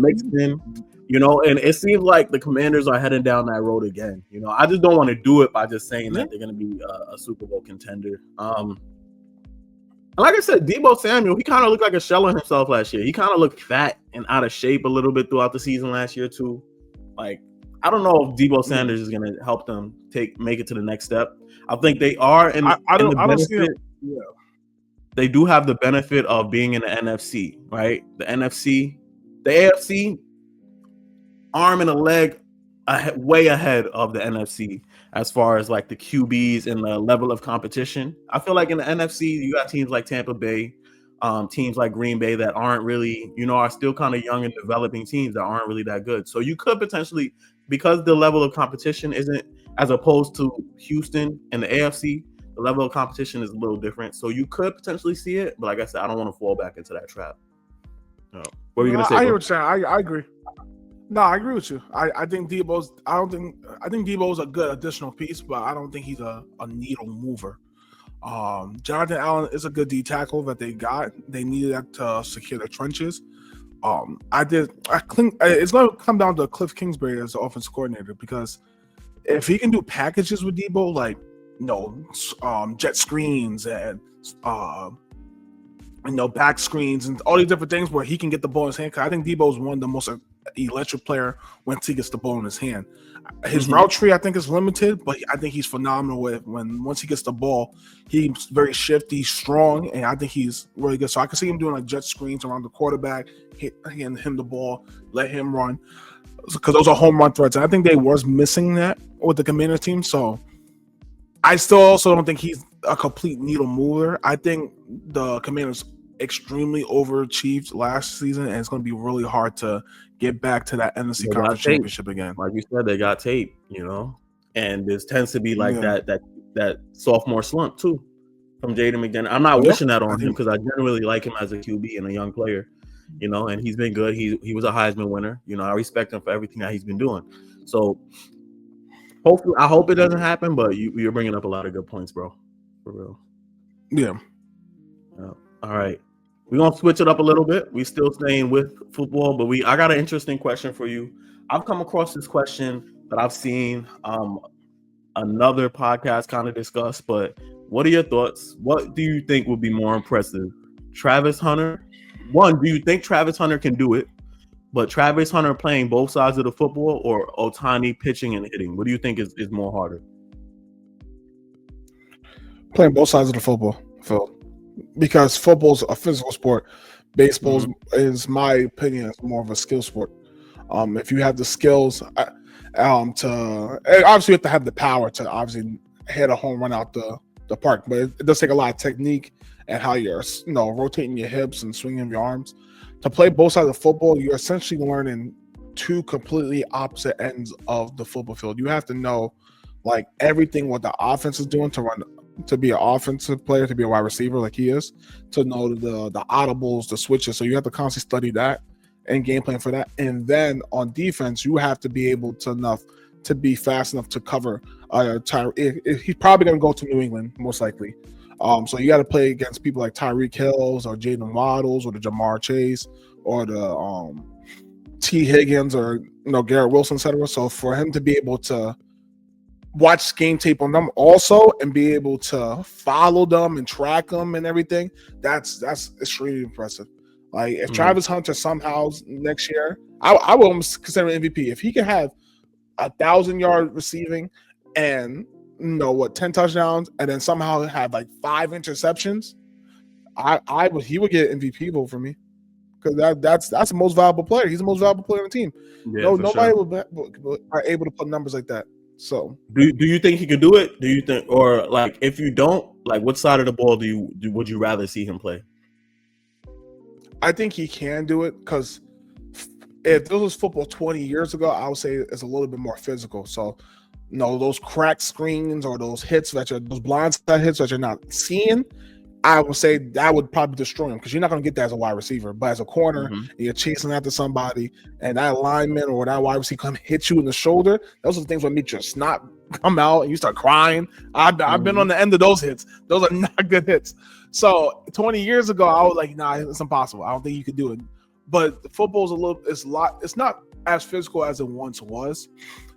And it seems like the Commanders are heading down that road again. I just don't want to do it by just saying that they're going to be a Super Bowl contender. And like I said, Deebo Samuel, he kind of looked like a shell of himself last year. He kind of looked fat and out of shape a little bit throughout the season last year too. Like, I don't know if Deebo Sanders is going to help them make it to the next step. I think they are. They do have the benefit of being in the NFC, right? The AFC. Arm and a leg way ahead of the NFC as far as like the QBs and the level of competition. I feel like in the NFC, you got teams like Tampa Bay, teams like Green Bay that aren't really, are still kind of young and developing teams that aren't really that good. So you could potentially, because the level of competition isn't as opposed to Houston and the AFC, the level of competition is a little different. So you could potentially see it. But like I said, I don't want to fall back into that trap. No. What were you going to say? I hear what you're saying. I agree. No, I agree with you. I think Deebo's a good additional piece, but I don't think he's a needle mover. Jonathan Allen is a good D tackle that they got. They needed that to secure the trenches. It's going to come down to Cliff Kingsbury as the offensive coordinator, because if he can do packages with Deebo, like jet screens and back screens and all these different things where he can get the ball in his hand. Cause I think Deebo is one of the most electric player once he gets the ball in his hand. His route tree, I think, is limited, but I think he's phenomenal once he gets the ball. He's very shifty, strong, and I think he's really good. So I can see him doing like jet screens around the quarterback, hitting him the ball, let him run, because those are home run threats. And I think they was missing that with the Commanders team. So I still also don't think he's a complete needle mover. I think the Commanders extremely overachieved last season, and it's going to be really hard to get back to that NFC Conference Championship again. Like you said, they got tape, and this tends to be like that sophomore slump too from Jaden McDaniels. I'm not wishing that on him because I generally like him as a QB and a young player, and he's been good. He was a Heisman winner. I respect him for everything that he's been doing. So hopefully, I hope it doesn't happen, but you're bringing up a lot of good points, bro. For real. Yeah. All right. We're going to switch it up a little bit. We're still staying with football, but I got an interesting question for you. I've come across this question that I've seen another podcast kind of discuss, but What are your thoughts? What do you think would be more impressive? Travis Hunter? One, do you think Travis Hunter can do it? But Travis Hunter playing both sides of the football or Ohtani pitching and hitting? What do you think is more harder? Playing both sides of the football, Phil. Because football's a physical sport. Baseball is, my opinion, is more of a skill sport. If you have the skills to obviously you have to have the power to obviously hit a home run out the park, but it does take a lot of technique and how you're rotating your hips and swinging your arms. To play both sides of football, you're essentially learning two completely opposite ends of the football field. You have to know like everything what the offense is doing to be an offensive player, to be a wide receiver like he is, to know the audibles, the switches. So you have to constantly study that and game plan for that. And then on defense, you have to be able to be fast enough to cover he's probably going to go to New England, most likely. So you got to play against people like Tyreek Hills or Jaden Waddles or the Jamar Chase or the T. Higgins or Garrett Wilson, etc. So for him to be able to watch game tape on them also and be able to follow them and track them and everything, that's extremely impressive. Like if Travis Hunter somehow next year, I will almost consider him MVP. If he can have 1,000-yard receiving and 10 touchdowns and then somehow have like 5 interceptions, he would get MVP vote for me, because that's the most valuable player. He's the most valuable player on the team. Yeah, nobody are able to put numbers like that. So do you think he could do it? Do you think, or like if you don't, like what side of the ball would you rather see him play? I think he can do it, because if this was football 20 years ago, I would say it's a little bit more physical. So those cracked screens or those blindside hits that you're not seeing, I would say that would probably destroy him, because you're not going to get that as a wide receiver. But as a corner, and you're chasing after somebody, and that lineman or that wide receiver come hit you in the shoulder, those are the things that make your snot come out and you start crying. I've been on the end of those hits. Those are not good hits. So 20 years ago, I was like, nah, it's impossible. I don't think you could do it. But football's it's not as physical as it once was.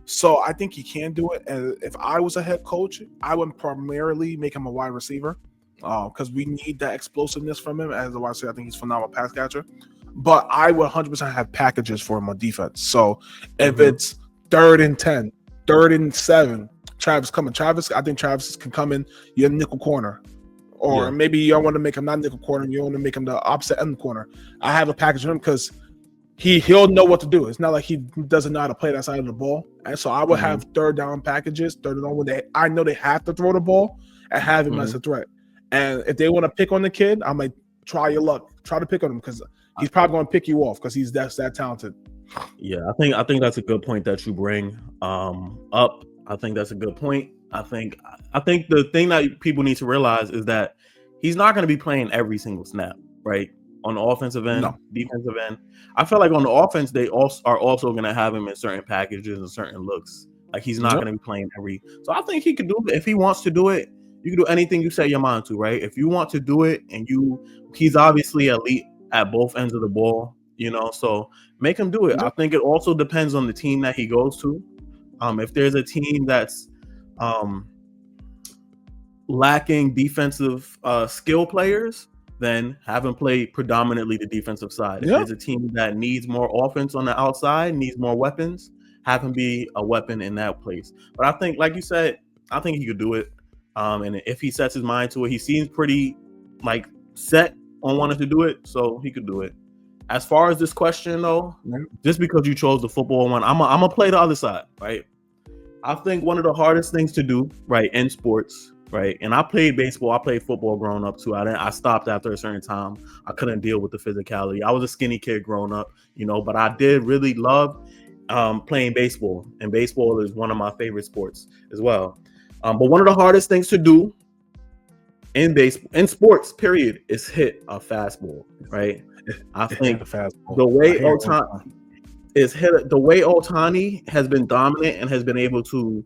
So I think he can do it. And if I was a head coach, I would primarily make him a wide receiver, because we need that explosiveness from him. As a wide receiver, I think he's a phenomenal pass catcher. But I would 100% have packages for him on defense. So if it's 3rd and 10, 3rd and 7, I think Travis can come in your nickel corner. Or maybe you don't want to make him not nickel corner, you want to make him the opposite end corner. I have a package for him because he'll know what to do. It's not like he doesn't know how to play that side of the ball. And so I would have 3rd down packages, 3rd down when I know they have to throw the ball, and have him as a threat. And if they want to pick on the kid, I'm like, try your luck. Try to pick on him, because he's probably going to pick you off because he's that talented. Yeah, I think that's a good point that you bring up. I think that's a good point. I think the thing that people need to realize is that he's not going to be playing every single snap, right? On the offensive end, defensive end. I feel like on the offense, they are also going to have him in certain packages and certain looks. Like he's not going to be playing every. So I think he could do it if he wants to do it. You can do anything you set your mind to, right? If you want to do it, and he's obviously elite at both ends of the ball, so make him do it. I think it also depends on the team that he goes to. If there's a team that's lacking defensive skill players, then have him play predominantly the defensive side. If there's a team that needs more offense on the outside, needs more weapons, have him be a weapon in that place. But I think, like you said, I think he could do it. And if he sets his mind to it, he seems pretty set on wanting to do it, so he could do it. As far as this question, though, just because you chose the football one, I'm gonna play the other side, right? I think one of the hardest things to do, right, in sports, right, and I played baseball, I played football growing up too. I stopped after a certain time. I couldn't deal with the physicality. I was a skinny kid growing up, but I did really love playing baseball, and baseball is one of my favorite sports as well. But one of the hardest things to do in baseball, in sports, period, is hit a fastball, right? I think the way Ohtani has been dominant and has been able to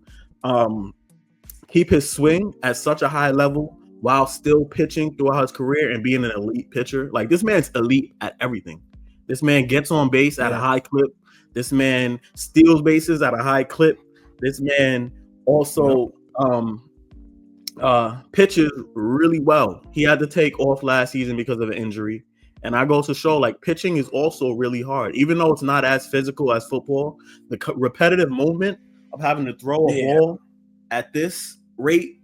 keep his swing at such a high level while still pitching throughout his career and being an elite pitcher. Like, this man's elite at everything. This man gets on base at a high clip. This man steals bases at a high clip. This man also pitches really well. He had to take off last season because of an injury. And I go to show, like, pitching is also really hard. Even though it's not as physical as football, the repetitive movement of having to throw a ball at this rate,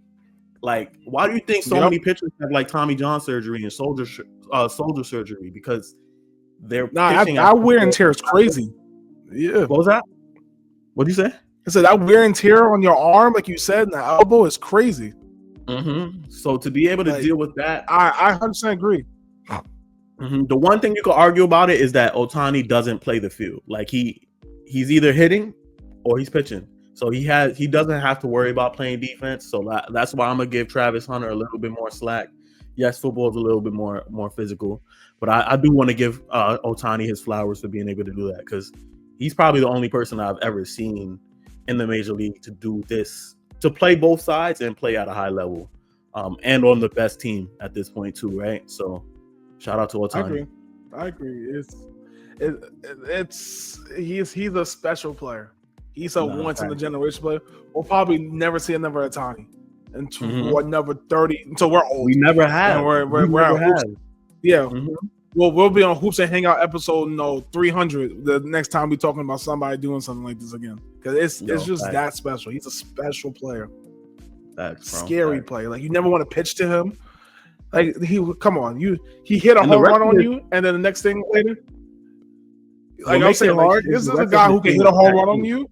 like, why do you think so many pitchers have, like, Tommy John surgery and shoulder surgery? Because they're pitching. That wear and tear is crazy. Yeah. What was that? What did you say? I said that wear and tear on your arm, like you said, and the elbow is crazy. Mm-hmm. So to be able to deal with that, I 100% agree. Mm-hmm. The one thing you could argue about it is that Ohtani doesn't play the field. Like he's either hitting or he's pitching. So he doesn't have to worry about playing defense. So that's why I'm gonna give Travis Hunter a little bit more slack. Yes, football is a little bit more physical, but I do want to give Ohtani his flowers for being able to do that, because he's probably the only person I've ever seen in the major league to do this, to play both sides and play at a high level, and on the best team at this point too, right? So shout out to Ohtani. I agree. He's a special player. He's a once in a generation player. We'll probably never see another Ohtani until another 30 until we're old. We never have. We're out. Yeah. Mm-hmm. We'll be on Hoops and Hangout episode 300 the next time we're talking about somebody doing something like this again, because it's just that special. He's a special player. That's scary player. Like, you never want to pitch to him. Like, he hit a home run on you, and then the next thing later, like I'm saying, like, this is a guy who can hit a home run on you.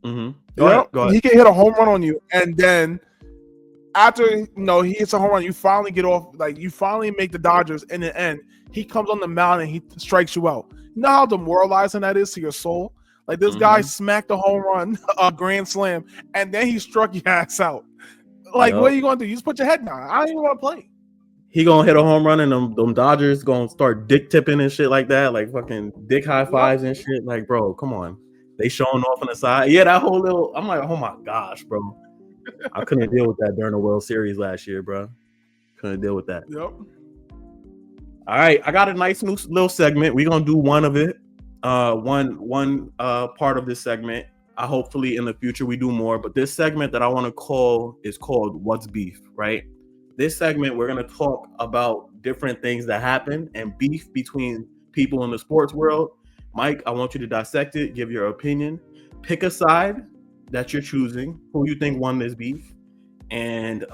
Mm-hmm. Go ahead. He can hit a home run on you, and then after he hits a home run, you finally get off. Like, you finally make the Dodgers. In the end, he comes on the mound and he strikes you out. You know how demoralizing that is to your soul? Like, this guy smacked a home run, a grand slam, and then he struck your ass out. Like, what are you going to do? You just put your head down. I don't even want to play. He gonna hit a home run, and them Dodgers gonna start dick tipping and shit like that, like fucking dick high fives and shit. Like, bro, come on. They showing off on the side. Yeah, that whole little. I'm like, oh my gosh, bro. I couldn't deal with that during the World Series last year, bro. Couldn't deal with that. Yep. All right, I got a nice new little segment. We're gonna do one of it. One part of this segment. Hopefully in the future we do more, but this segment that I want to call is called What's Beef, right? This segment, we're going to talk about different things that happen and beef between people in the sports world. Mike, I want you to dissect it, give your opinion, pick a side that you're choosing, who you think won this beef, and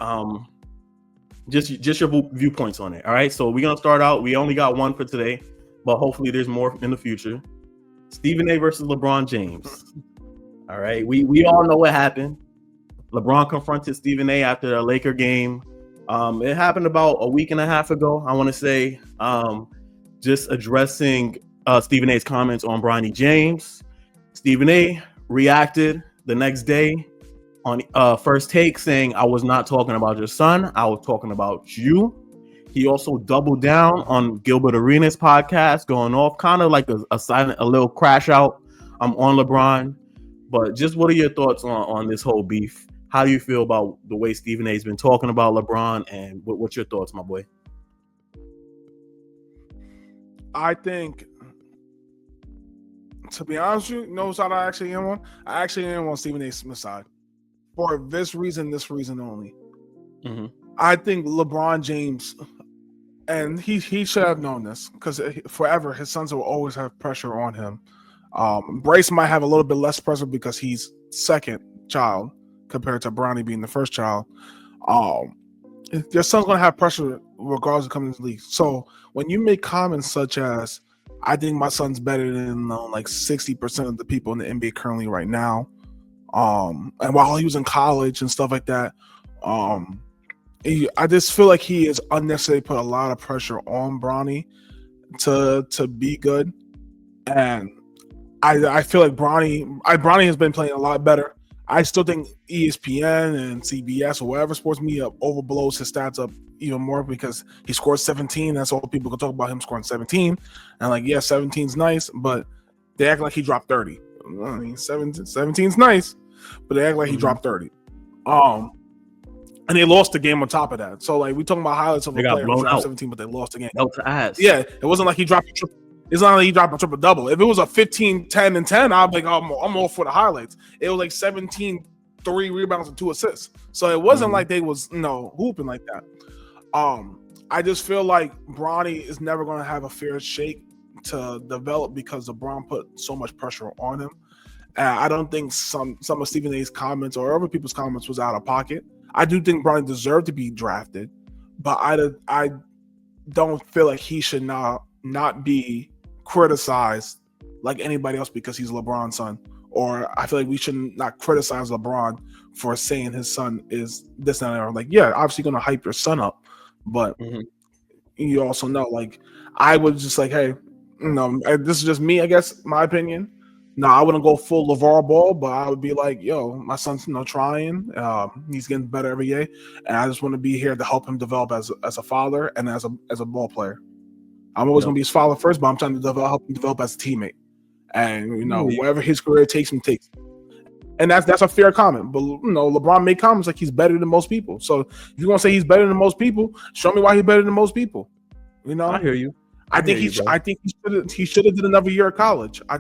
just your viewpoints on it. All right, so we're going to start out. We only got one for today, but hopefully there's more in the future. Stephen A versus LeBron James. All right, we all know what happened. LeBron confronted Stephen A after a Laker game. It happened about a week and a half ago, I want to say, just addressing Stephen A's comments on Bronny James. Stephen A reacted the next day on First Take, saying, I was not talking about your son. I was talking about you. He also doubled down on Gilbert Arenas' podcast, going off kind of like a little crash out on LeBron. But just what are your thoughts on this whole beef? How do you feel about the way Stephen A has been talking about LeBron, and what's your thoughts, my boy? I think, to be honest with you, know what side I actually am on? I actually am on Stephen A. Smith's side. For this reason only. Mm-hmm. I think LeBron James, and he should have known this, because forever his sons will always have pressure on him. Bryce might have a little bit less pressure because he's second child compared to Bronny being the first child. Your son's going to have pressure regardless of coming to the league. So when you make comments such as, I think my son's better than like 60% of the people in the NBA currently right now, and while he was in college and stuff like that, I just feel like he is unnecessarily put a lot of pressure on Bronny to be good. And I feel like Bronny has been playing a lot better. I still think ESPN and CBS or whatever sports media overblows his stats up even more because he scored 17. That's all people can talk about, him scoring 17. And like, yeah, 17's nice, but they act like he dropped 30. I mean, 17's nice, but they act like he dropped 30. And they lost the game on top of that. So like, we talking about highlights of a player who dropped 17, but they lost the game. Yeah, it wasn't like he dropped a triple. It's not like he dropped a triple-double. If it was a 15, 10, and 10, I'd be like, I'm all for the highlights. It was like 17, 3 rebounds and 2 assists. So it wasn't like they was hooping like that. I just feel like Bronny is never going to have a fair shake to develop because LeBron put so much pressure on him. I don't think some of Stephen A's comments or other people's comments was out of pocket. I do think Bronny deserved to be drafted, but I don't feel like he should not be criticized like anybody else because he's LeBron's son. Or I feel like we should not criticize LeBron for saying his son is this and that. Like, yeah, obviously going to hype your son up, but you also know, like, I was just like, hey, this is just me, I guess, my opinion. No, I wouldn't go full LeVar Ball, but I would be like, yo, my son's trying. He's getting better every day, and I just want to be here to help him develop as a father and as a ball player. I'm always going to be his father first, but I'm trying to help him develop as a teammate. And wherever his career takes him, and that's a fair comment. But LeBron made comments like he's better than most people. So if you're gonna say he's better than most people, show me why he's better than most people. I hear you. I think he should have did another year of college. I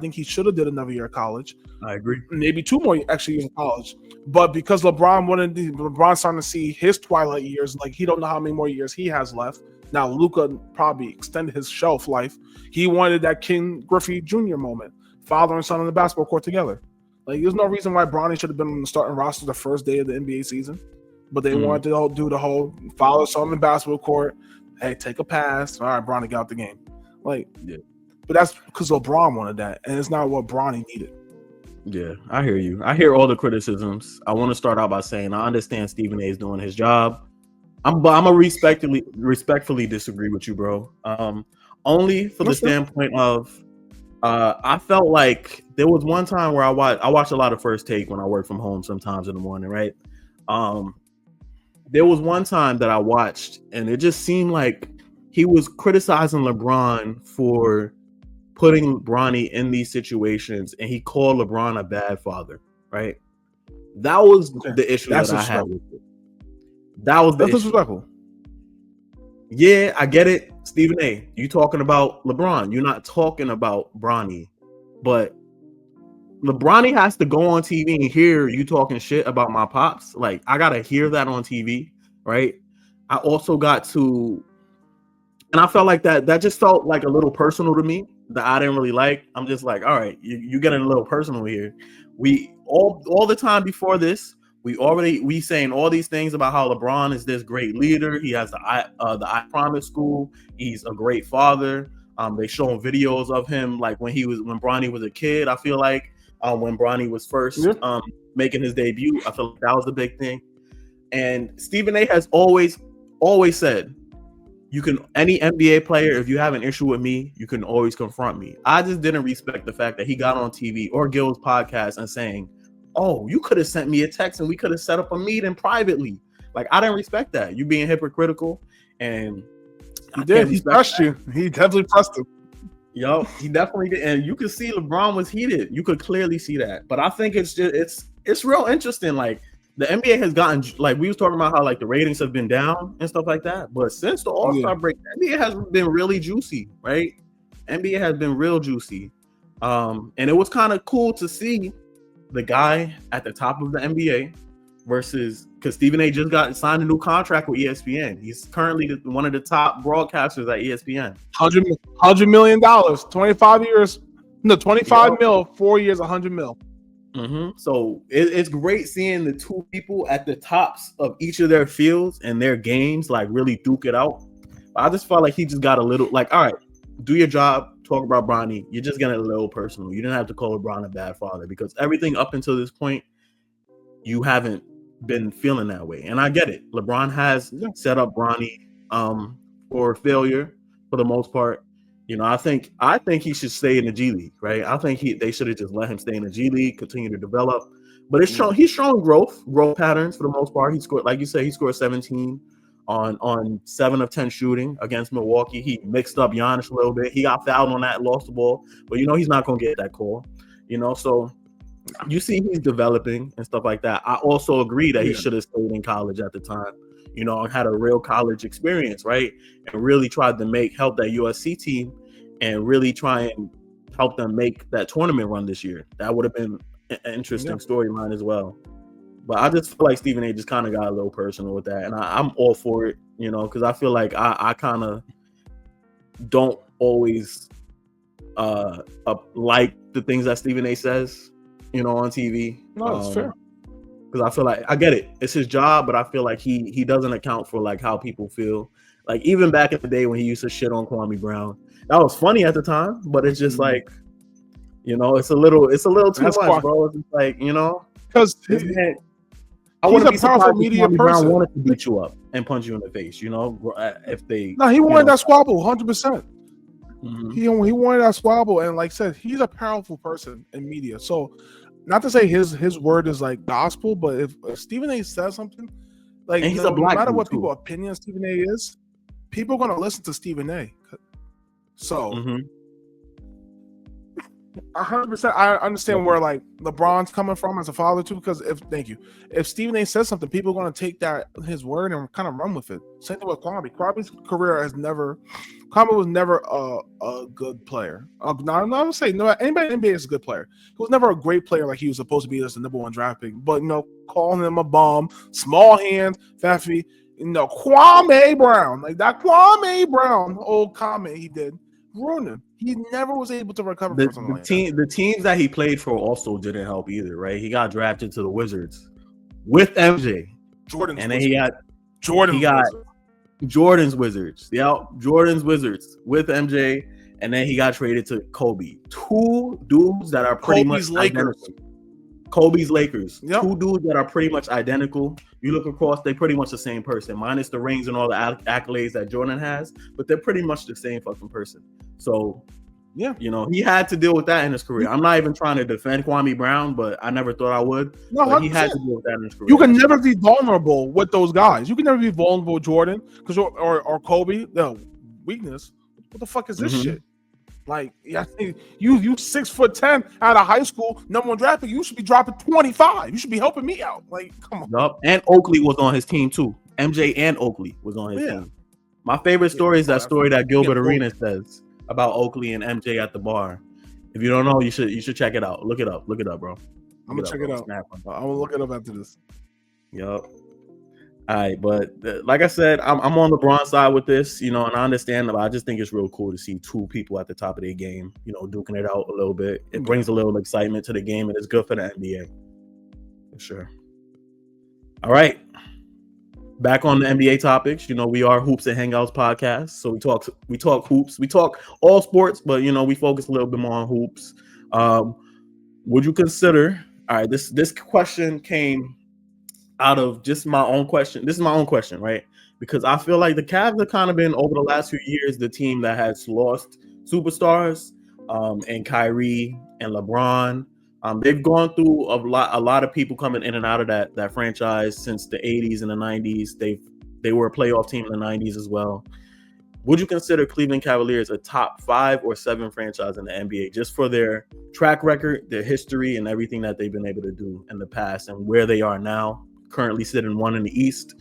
agree. Maybe 2 more extra years of college. But because LeBron's starting to see his twilight years, like he don't know how many more years he has left. Now Luka probably extended his shelf life. He wanted that King Griffey Jr. moment, father and son on the basketball court together. Like there's no reason why Bronny should have been on the starting roster the first day of the NBA season, but they wanted to do the whole father son on the basketball court. Hey, take a pass. All right, Bronny got out the game. But that's because LeBron wanted that, and it's not what Bronny needed. Yeah, I hear you. I hear all the criticisms. I want to start out by saying I understand Stephen A is doing his job. I'm a respectfully disagree with you, bro. Only for the standpoint of I felt like there was one time where I watched a lot of First Take when I work from home sometimes in the morning, right? There was one time that I watched, and it just seemed like he was criticizing LeBron for putting Bronny in these situations, and he called LeBron a bad father, right? That was the issue that I had with it. That's disrespectful. Yeah, I get it. Stephen A, you talking about LeBron. You're not talking about Bronny. But LeBron has to go on TV and hear you talking shit about my pops. Like, I got to hear that on TV, right? I also got to, and I felt like that just felt like a little personal to me that I didn't really like. I'm just like, all right, you getting a little personal here. We all the time before this, we saying all these things about how LeBron is this great leader. He has the I Promise school. He's a great father. They showing videos of him like when Bronny was a kid. I feel like when Bronny was first making his debut, I feel like that was a big thing. And Stephen A has always said, any NBA player, if you have an issue with me, you can always confront me. I just didn't respect the fact that he got on TV or Gil's podcast and saying, oh, you could have sent me a text and we could have set up a meeting privately. Like, I didn't respect that. You being hypocritical, and he did. He pressed you. He definitely pressed him. Yo, he definitely did. And you could see LeBron was heated. You could clearly see that. But I think it's real interesting. Like, the NBA has gotten, like, we was talking about how like the ratings have been down and stuff like that. But since the All-Star break, the NBA has been really juicy, right? NBA has been real juicy. And it was kind of cool to see the guy at the top of the NBA versus, because Stephen A just signed a new contract with ESPN. He's currently one of the top broadcasters at ESPN. $100 million, 25 years, 25 mil, 4 years, 100 mil. So it's great seeing the two people at the tops of each of their fields and their games like really duke it out. But I just felt like he just got a little like, all right, do your job. Talk about Bronny. You're just getting a little personal. You didn't have to call LeBron a bad father because everything up until this point, you haven't been feeling that way. And I get it. LeBron has set up Bronny for failure for the most part. You know, I think he should stay in the G League, right? I think they should have just let him stay in the G League, continue to develop. But he's shown growth patterns for the most part. He scored, like you said, he scored 17 on 7 of 10 shooting against Milwaukee. He mixed up Giannis a little bit. He got fouled on that, lost the ball. But, he's not going to get that call. So you see he's developing and stuff like that. I also agree that he should have stayed in college at the time, and had a real college experience, right? And really tried to help that USC team and really try and help them make that tournament run this year. That would have been an interesting storyline as well. But I just feel like Stephen A. just kind of got a little personal with that, and I'm all for it, because I feel like I kind of don't always like the things that Stephen A. says, on TV. No, it's fair. Because I feel like I get it, it's his job, but I feel like he doesn't account for like how people feel. Like even back in the day when he used to shit on Kwame Brown, that was funny at the time, but it's just like, it's a little too much, bro. It's just like, because I wouldn't be surprised powerful if media Kwame person. Brown wanted to beat you up and punch you in the face, if they. No, he wanted that squabble, 100%. Mm-hmm. He wanted that squabble, and like I said, he's a powerful person in media. So, not to say his word is like gospel, but if Stephen A. says something, like and he's a black no matter dude what too. people's opinion Stephen A. is, people are gonna listen to Stephen A. So. Mm-hmm. 100%. I understand where like LeBron's coming from as a father too, because if Stephen A. says something, people are going to take that his word and kind of run with it. Same thing with Kwame. Kwame's career Kwame was never a good player. I'm not saying no. Anybody in the NBA is a good player. He was never a great player like he was supposed to be as the number one draft pick. But calling him a bum, small hands, fat feet. Kwame Brown, like that Kwame Brown, old comment he did, ruined him. He never was able to recover from something like that. The teams that he played for also didn't help either, right? He got drafted to the Wizards with MJ. Jordan's Wizards. Yeah, Jordan's Wizards with MJ, and then he got traded to Kobe. Two dudes that are pretty much identical. Kobe's Lakers. Yep. Two dudes that are pretty much identical. You look across, they're pretty much the same person, minus the rings and all the accolades that Jordan has, but they're pretty much the same fucking person. So, yeah, he had to deal with that in his career. I'm not even trying to defend Kwame Brown, but I never thought I would. No, but he had to deal with that in his career. You can never be vulnerable with those guys. You can never be vulnerable with Jordan or Kobe. The weakness. What the fuck is this shit? Like, yeah, you 6'10" out of high school, number one draft pick. You should be dropping 25. You should be helping me out. Like, come on. Yep. And Oakley was on his team too. MJ and Oakley was on his team. My favorite story is that story that Gilbert Arenas says about Oakley and MJ at the bar. If you don't know, you should check it out. Look it up, bro. I'm gonna check it out. I'm gonna look it up after this. Yep. All right, but like I said, I'm on LeBron's side with this, and I understand, but I just think it's real cool to see two people at the top of their game, duking it out a little bit. It brings a little excitement to the game, and it's good for the NBA. For sure. All right. Back on the NBA topics, we are Hoops and Hangouts Podcast. So we talk hoops. We talk all sports, but, we focus a little bit more on hoops. Would you consider, all right, this question came out of just my own question. This is my own question, right? Because I feel like the Cavs have kind of been, over the last few years, the team that has lost superstars, and Kyrie and LeBron. They've gone through a lot of people coming in and out of that franchise since the 80s and the 90s. They were a playoff team in the 90s as well. Would you consider Cleveland Cavaliers a top 5 or 7 franchise in the NBA just for their track record, their history, and everything that they've been able to do in the past and where they are now? Currently sitting 1 in the East,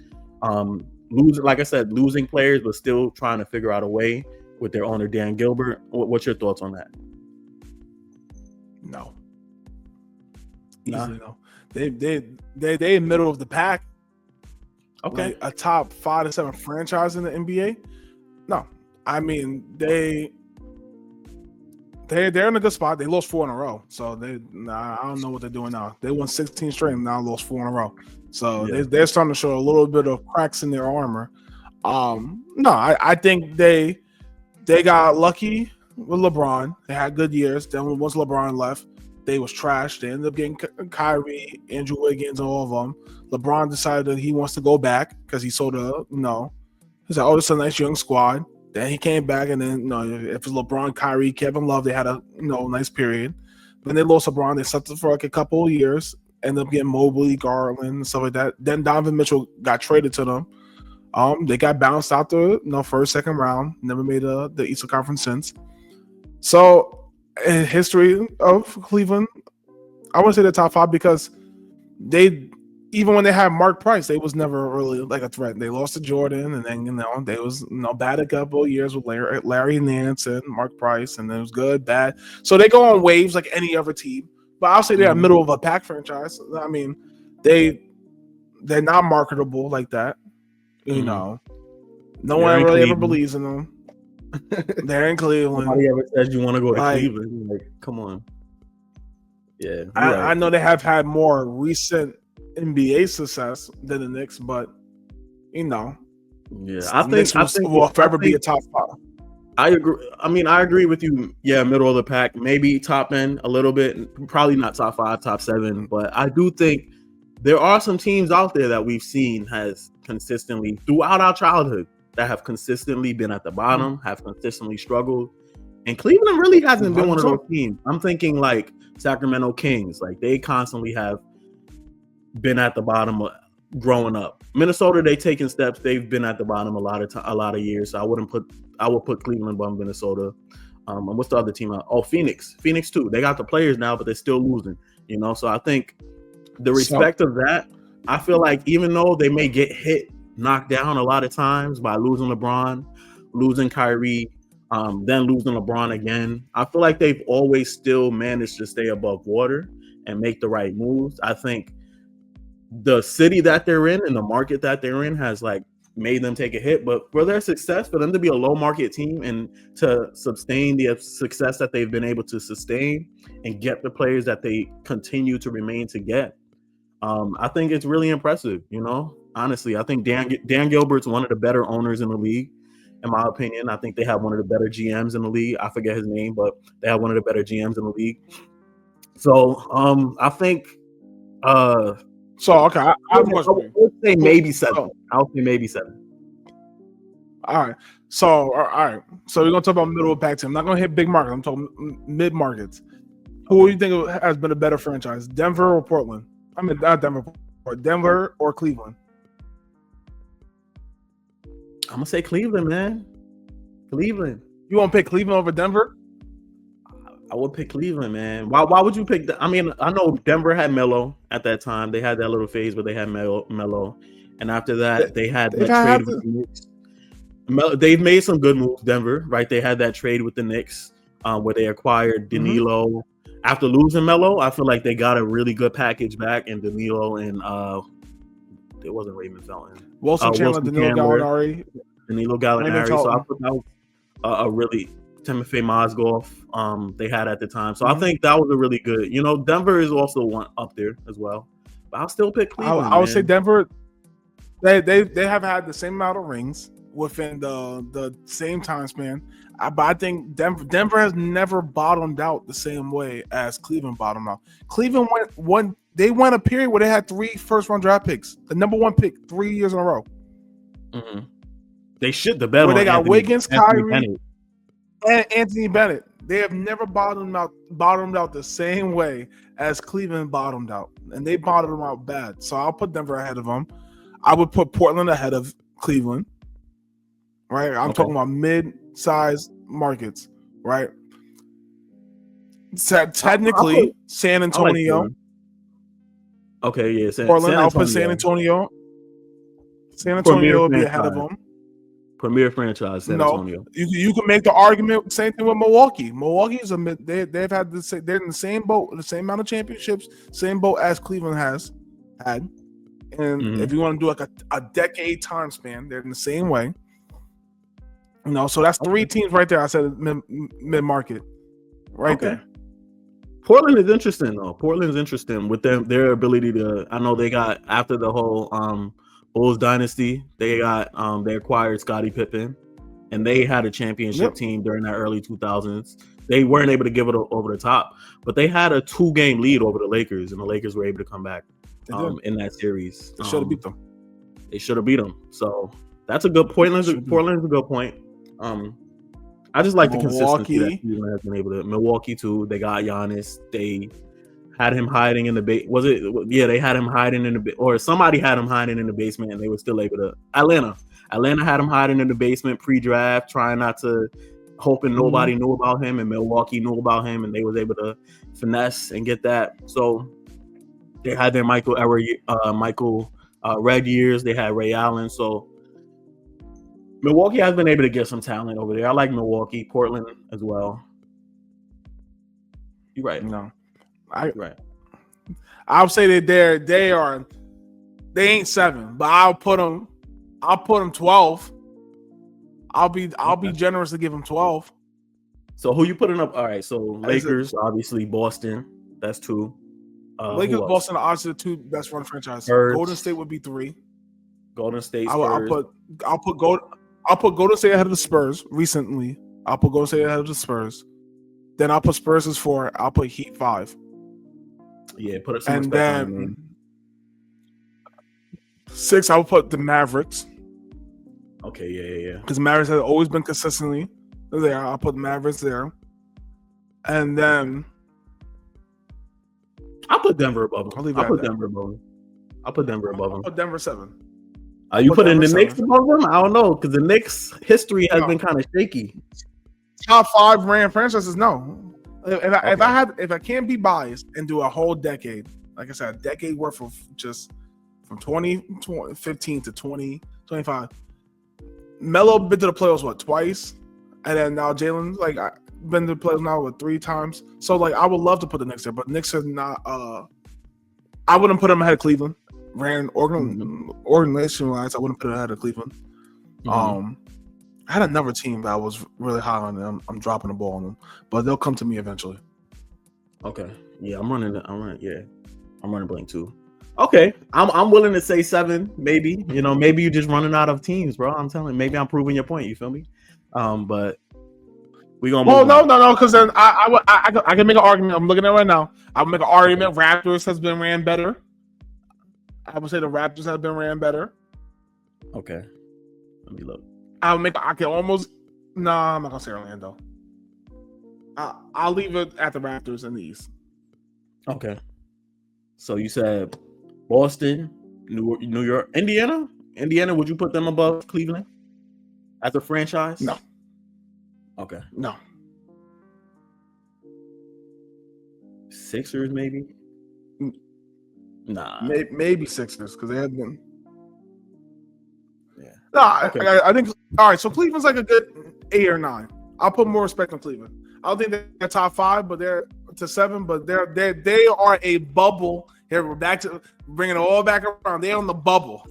losing players, but still trying to figure out a way with their owner Dan Gilbert. What's your thoughts on that? No, easily no. They in middle of the pack. Okay, like a top 5 to 7 franchise in the NBA. No, I mean they're in a good spot. They lost 4 in a row, so I don't know what they're doing now. They won 16 straight and now lost 4 in a row. So they're starting to show a little bit of cracks in their armor. No, I think they got lucky with LeBron. They had good years. Then once LeBron left, they was trash. They ended up getting Kyrie, Andrew Wiggins, all of them. LeBron decided that he wants to go back because he saw he said, this is a nice young squad. Then he came back, and then if it's LeBron, Kyrie, Kevin Love, they had a nice period. Then they lost LeBron. They slept for like a couple of years. Ended up getting Mobley, Garland, and stuff like that. Then Donovan Mitchell got traded to them. They got bounced out the first, second round. Never made the Eastern Conference since. So, in history of Cleveland, I want to say the top 5 because even when they had Mark Price, they was never really like a threat. They lost to Jordan, and then they was bad a couple of years with Larry Nance and Mark Price, and it was good, bad. So they go on waves like any other team. But I'll say they're middle of a pack franchise. I mean, they They're not marketable like that. You know, no They're one in really ever Cleveland. believes in them. They're in Cleveland. Nobody ever says you want to go to Like- Cleveland. Like, come on. Yeah, you're I right. know they have had more recent NBA success than the Knicks, but you know, Yeah, the I think Knicks will forever be a top 5. I agree. I mean, I agree with you. Yeah, middle of the pack, maybe top end a little bit. Probably not top 5, top 7, but I do think there are some teams out there that we've seen has consistently throughout our childhood that have consistently been at the bottom, have consistently struggled, and Cleveland really hasn't been one of those teams. I'm thinking like Sacramento Kings, like they constantly have been at the bottom growing up. Minnesota, they taking steps. They've been at the bottom a lot of years. So I would put Cleveland above Minnesota. And what's the other team? Oh, Phoenix too. They got the players now, but they're still losing. You know, so I think the respect of that. I feel like even though they may get knocked down a lot of times by losing LeBron, losing Kyrie, then losing LeBron again, I feel like they've always still managed to stay above water and make the right moves. I think the city that they're in and the market that they're in has like made them take a hit, but for their success, for them to be a low market team and to sustain the success that they've been able to sustain and get the players that they continue to remain to get, I think it's really impressive. You know, honestly, I think Dan Gilbert's one of the better owners in the league, in my opinion. I think they have one of the better GMs in the league. I forget his name, but they have one of the better GMs in the league. So I think So okay, I have a question for you. I would say maybe 7. I'll say maybe 7. All right. So we're gonna talk about middle of the pack team. I'm not gonna hit big markets. I'm talking mid markets. Who do you think has been a better franchise, Denver or Portland? I mean, not Denver, Denver or Cleveland. I'm gonna say Cleveland, man. Cleveland. You want to pick Cleveland over Denver? I would pick Cleveland, man. Why would you pick? I mean, I know Denver had Melo at that time. They had that little phase where they had Melo, and after that, they had that trade with the Knicks. They've made some good moves, Denver, right? They had that trade with the Knicks where they acquired Danilo. Mm-hmm. After losing Melo, I feel like they got a really good package back in Danilo and it wasn't Raymond Felton. Wilson Chandler, Danilo Gallinari. So I thought that was a really Timothy Mozgov they had at the time. So I think that was a really good, you know, Denver is also one up there as well. But I'll still pick Cleveland. I would say Denver, they have had the same amount of rings within the same time span. But I think Denver has never bottomed out the same way as Cleveland bottomed out. Cleveland went a period where they had 3 first-round draft picks, the number 1 pick 3 years in a row. Mm-hmm. They should the bet where on they got Wiggins, Kyrie, Bennett. And Anthony Bennett. They have never bottomed out the same way as Cleveland bottomed out, and they bottomed out bad. So I'll put Denver ahead of them. I would put Portland ahead of Cleveland. Right, I'm talking about mid-sized markets. Right, technically San Antonio. Like okay, yeah, Portland. I'll put San Antonio. San Antonio will be ahead of them. Premier franchise, San Antonio. You can make the argument. Same thing with Milwaukee. Milwaukee is they've had they're in the same boat, the same amount of championships, same boat as Cleveland has had. And if you want to do like a decade time span, they're in the same way. You know, so that's 3 teams right there. I said mid market, there. Portland is interesting though. Portland is interesting with their ability to. I know they got after the whole Bulls dynasty, they acquired Scottie Pippen, and they had a championship team during that early 2000s. They weren't able to give it over the top, but they had a 2-game lead over the Lakers, and the Lakers were able to come back in that series. They should have beat them. They should have beat them. So that's a good point. Portland's a good point. I just like the consistency that Cleveland has been able to. Milwaukee too. They got Giannis. They had him hiding in the basement. They had him hiding in the or somebody had him hiding in the basement, and they were still able to. Atlanta had him hiding in the basement pre-draft, trying not to, hoping nobody knew about him, and Milwaukee knew about him, and they was able to finesse and get that. So they had their Michael Red years. They had Ray Allen. So Milwaukee has been able to get some talent over there. I like Milwaukee, Portland as well. You're right. No. Right. I would say that they are They ain't 7, but I'll put them 12. I'll be generous to give them 12. So who you putting up? All right, so Lakers, obviously Boston. That's 2. Lakers, Boston are obviously the 2 best run franchises. Spurs. Golden State would be 3. Golden State. Spurs. I'll put Golden State ahead of the Spurs recently. I'll put Golden State ahead of the Spurs. Then I'll put Spurs as 4. I'll put Heat 5. Yeah, put it some and respect on then them. 6, I'll put the Mavericks. Okay, yeah. Because Mavericks have always been consistently there. I'll put the Mavericks there. And then I'll put Denver above them. I'll put Denver above them. I'll put Denver above them. I'll put Denver 7. Are you putting the Denver Knicks 7. above them? I don't know, because the Knicks history has been kind of shaky. Top 5 ran franchises, no. If I can't be biased and do a whole decade, like I said, a decade worth of just from 2015 to 2025. Melo been to the playoffs twice, and then now Jalen's been to the playoffs now 3 times. So I would love to put the Knicks there, but Knicks are not. I wouldn't put them ahead of Cleveland. Organization-wise, I wouldn't put it ahead of Cleveland. I had another team that I was really high on them. I'm dropping the ball on them, but they'll come to me eventually. Okay. Yeah, I'm running blank too. Okay. I'm willing to say 7, maybe. Maybe you're just running out of teams, bro. I'm telling you, maybe I'm proving your point. You feel me? But we gonna. Well, no, because then I can make an argument. I'm looking at it right now. I would make an argument. Raptors has been ran better. I would say the Raptors have been ran better. Okay. Let me look. I'm not gonna say Orlando. I'll leave it at the Raptors in the East. Okay. So you said Boston, New York, Indiana. Would you put them above Cleveland as a franchise? No. Okay. No. Sixers, maybe. Nah. Maybe Sixers because they have been. Yeah. No, Okay. I think. All right, so Cleveland's a good 8 or 9. I'll put more respect on Cleveland. I don't think they're top 5, but they're to 7. But they are a bubble. Here we're back to bringing it all back around. They're on the bubble,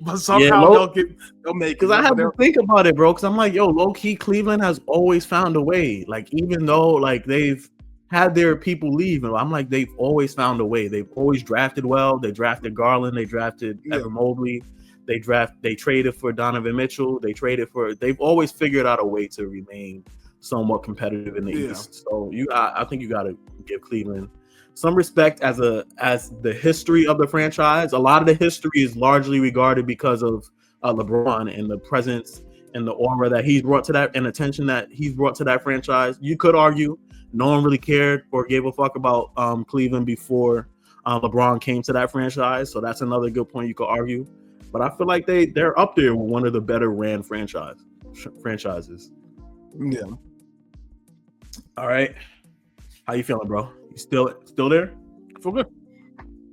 but somehow they'll make it. Because I have to think about it, bro. Because I'm like, low key, Cleveland has always found a way. Even though they've had their people leave, and I'm like, they've always found a way. They've always drafted well. They drafted Garland. They drafted Evan Mobley. They traded for Donovan Mitchell. They've always figured out a way to remain somewhat competitive in the East. So I think you got to give Cleveland some respect as the history of the franchise. A lot of the history is largely regarded because of LeBron and the presence and the aura that he's brought to that and attention that he's brought to that franchise. You could argue no one really cared or gave a fuck about Cleveland before LeBron came to that franchise. So that's another good point you could argue. But I feel like they're up there with one of the better ran franchises. Yeah. All right. How you feeling, bro? You still there? I feel good.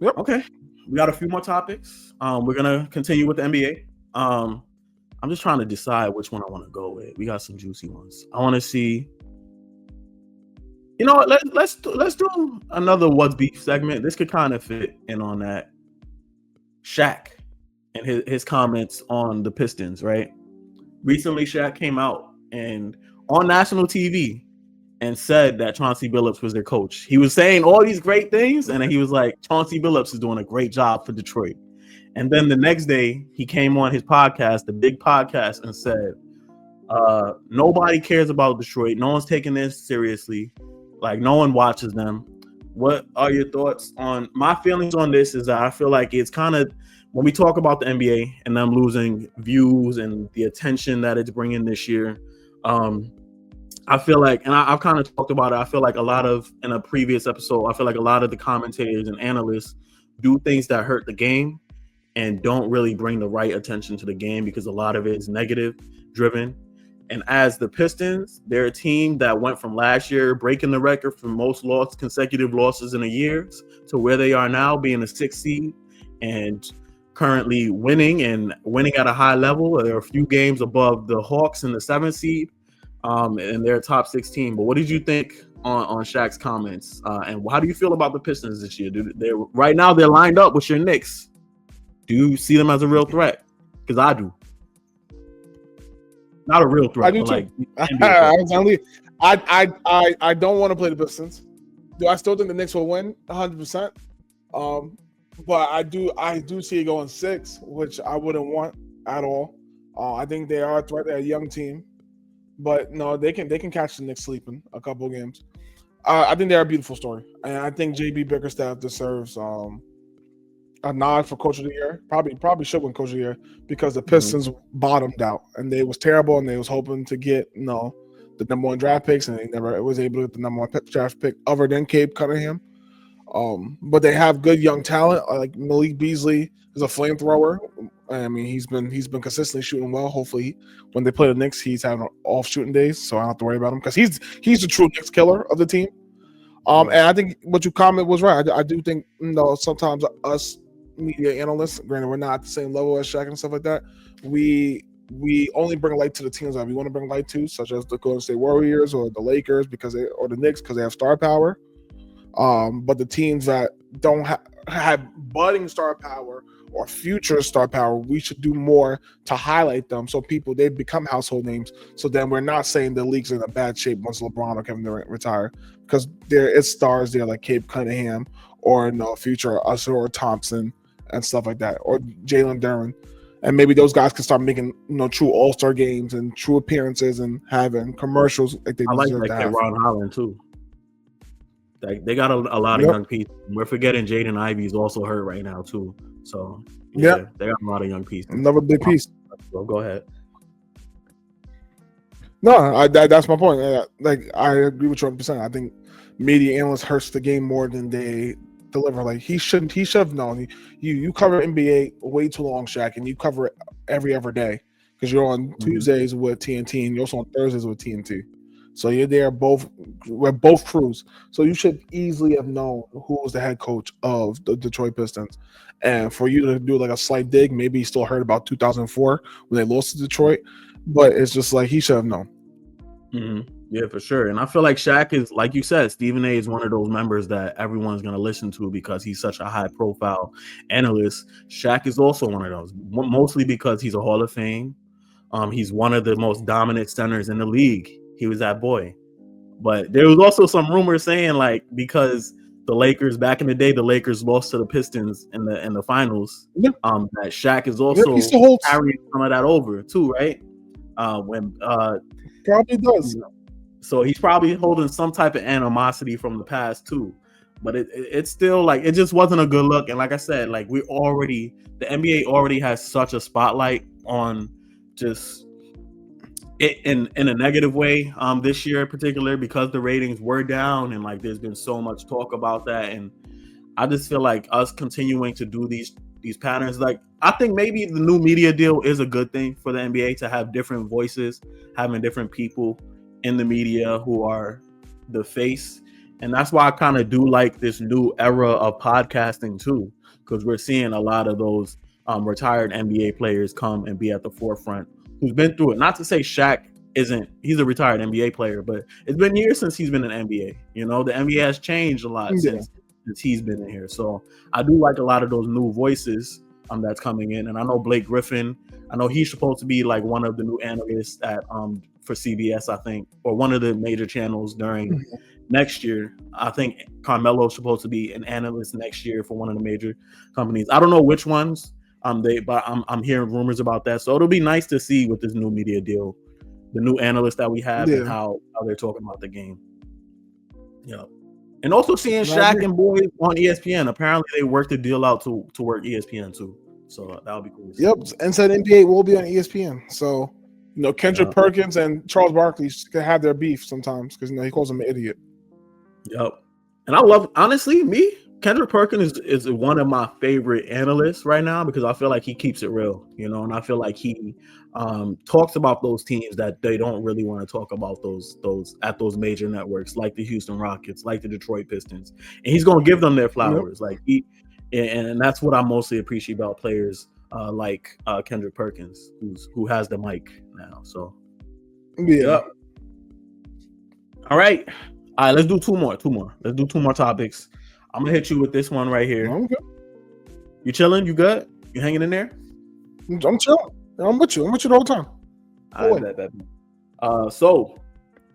Yep. Okay. We got a few more topics. We're gonna continue with the NBA. I'm just trying to decide which one I want to go with. We got some juicy ones. I want to see. You know what? Let's do another What's Beef segment. This could kind of fit in on that. Shaq and his comments on the Pistons, right? Recently, Shaq came out and on national TV and said that Chauncey Billups was their coach. He was saying all these great things, and then he was like, Chauncey Billups is doing a great job for Detroit. And then the next day, he came on his podcast, the big podcast, and said, nobody cares about Detroit. No one's taking this seriously. No one watches them. What are your thoughts on my feelings on this? Is that I feel like it's kind of, when we talk about the NBA and them losing views and the attention that it's bringing this year, I feel like, and I've kind of talked about it, I feel like in a previous episode, I feel like a lot of the commentators and analysts do things that hurt the game and don't really bring the right attention to the game because a lot of it is negative driven. And as the Pistons, they're a team that went from last year breaking the record for most consecutive losses in a year to where they are now, being a 6th seed and currently winning at a high level. They're a few games above the Hawks in the 7th seed, and they're a top 16. But what did you think on Shaq's comments? And how do you feel about the Pistons this year? Right now, they're lined up with your Knicks. Do you see them as a real threat? Because I do. Not a real threat. I do but too. Like, I don't want to play the Pistons. Do I still think the Knicks will win 100%? But I do see it going 6, which I wouldn't want at all. I think they are a threat. They're a young team, but no, they can catch the Knicks sleeping a couple of games. I think they're a beautiful story, and I think JB Bickerstaff deserves a nod for Coach of the Year. Probably should win Coach of the Year because the Pistons bottomed out and they was terrible, and they was hoping to get the number 1 draft picks, and they never was able to get the number 1 draft pick other than Cape Cunningham. But they have good young talent. Like Malik Beasley is a flamethrower. I mean, he's been consistently shooting well. Hopefully, when they play the Knicks, he's having off shooting days, so I don't have to worry about him because he's the true Knicks killer of the team. And I think what you comment was right. I do think sometimes us media analysts, granted we're not at the same level as Shaq and stuff like that, we only bring light to the teams that we want to bring light to, such as the Golden State Warriors or the Lakers or the Knicks because they have star power. But the teams that don't have budding star power or future star power, we should do more to highlight them so they become household names. So then we're not saying the league's in a bad shape once LeBron or Kevin Durant retire, because there is stars there like Cape Cunningham or future Usher Thompson and stuff like that, or Jalen Duren. And maybe those guys can start making true all-star games and true appearances and having commercials like they deserve to have. Ron Holland too. Like they got a lot of young pieces. We're forgetting Jaden Ivey is also hurt right now too. So they got a lot of young pieces. Another big piece. So go ahead. No, that's my point. I agree with you 100%. I think media analysts hurts the game more than they deliver. Like he should have known. You cover NBA way too long, Shaq, and you cover it every other day because you're on Tuesdays with TNT and you're also on Thursdays with TNT. So you're there with both crews. So you should easily have known who was the head coach of the Detroit Pistons. And for you to do like a slight dig, maybe he still heard about 2004 when they lost to Detroit. But it's just like he should have known. Mm-hmm. Yeah, for sure. And I feel like Shaq is, like you said, Stephen A. is one of those members that everyone's going to listen to because he's such a high-profile analyst. Shaq is also one of those, mostly because he's a Hall of Fame. He's one of the most dominant centers in the league. He was that boy. But there was also some rumors saying, like, because the Lakers, back in the day, the Lakers lost to the Pistons in the finals, that Shaq is also carrying some of that over, too, right? Probably does. So he's probably holding some type of animosity from the past too, but it's still like it just wasn't a good look. And like I said, like the NBA already has such a spotlight on just it in a negative way this year in particular because the ratings were down and like there's been so much talk about that. And I just feel like us continuing to do these patterns, like I think maybe the new media deal is a good thing for the NBA to have different voices, having different people in the media who are the face. And that's why I kind of do like this new era of podcasting too, because we're seeing a lot of those retired NBA players come and be at the forefront who's been through it. Not to say Shaq he's a retired NBA player, but it's been years since he's been in NBA. The NBA has changed a lot since he's been in here. So I do like a lot of those new voices that's coming in. And I know Blake Griffin, I know he's supposed to be like one of the new analysts at for CBS, I think, or one of the major channels during next year. I think Carmelo's supposed to be an analyst next year for one of the major companies. I don't know which ones, but I'm hearing rumors about that. So it'll be nice to see with this new media deal, the new analysts that we have and how they're talking about the game. Yeah. And also seeing Shaq and boys on ESPN. Apparently they worked the deal out to work ESPN too. So that would be cool. Yep. Inside NBA will be on ESPN. So Kendrick Perkins and Charles Barkley can have their beef sometimes because he calls him an idiot. Yep. And I love, honestly, Kendrick Perkins is one of my favorite analysts right now because I feel like he keeps it real, and I feel like he talks about those teams that they don't really want to talk about those at those major networks like the Houston Rockets, like the Detroit Pistons, and he's going to give them their flowers. Yep. And that's what I mostly appreciate about players like Kendrick Perkins, who has the mic now. So Yep. All right, let's do two more. Let's do two more topics. I'm gonna hit you with this one right here. Okay. You chilling? You good? You hanging in there? I'm chilling. I'm with you. I'm with you the whole time. I bet. So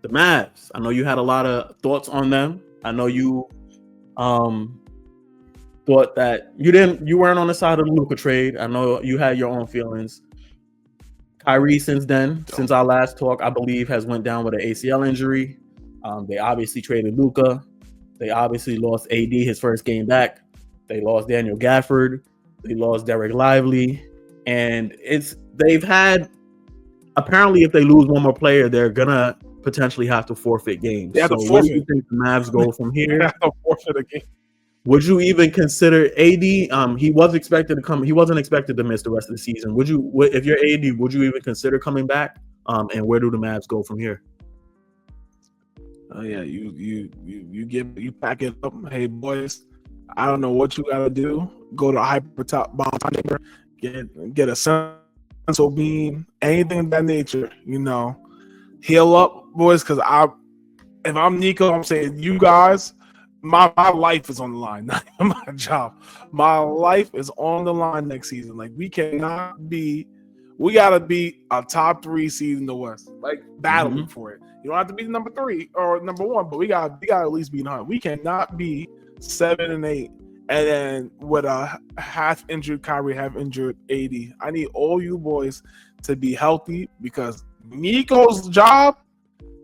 the Mavs. I know you had a lot of thoughts on them. I know you thought that you weren't on the side of the Luka trade. I know you had your own feelings. Kyrie, since our last talk, I believe has went down with an ACL injury. They obviously traded Luka. They obviously lost AD his first game back. They lost Daniel Gafford. They lost Derek Lively. And they've had, apparently if they lose one more player, they're gonna potentially have to forfeit games. They have so to where do forfeit. you think the Mavs go from here? They have to forfeit a game. Would you even consider AD? He wasn't expected to miss the rest of the season. If you're AD, would you even consider coming back? And where do the Mavs go from here? Oh yeah, you pack it up. Hey boys, I don't know what you gotta do. Go to a hyper top bomb chamber, get a senso beam, anything of that nature. Heal up, boys. Because if I'm Nico, I'm saying you guys. My life is on the line, not my job. My life is on the line next season. Like we gotta be a top 3 seed in the West. Like battling for it. You don't have to be number 3 or number 1, but we gotta at least be 9. We cannot be 7 and 8, and then with a half injured Kyrie, half injured AD. I need all you boys to be healthy because Nico's job,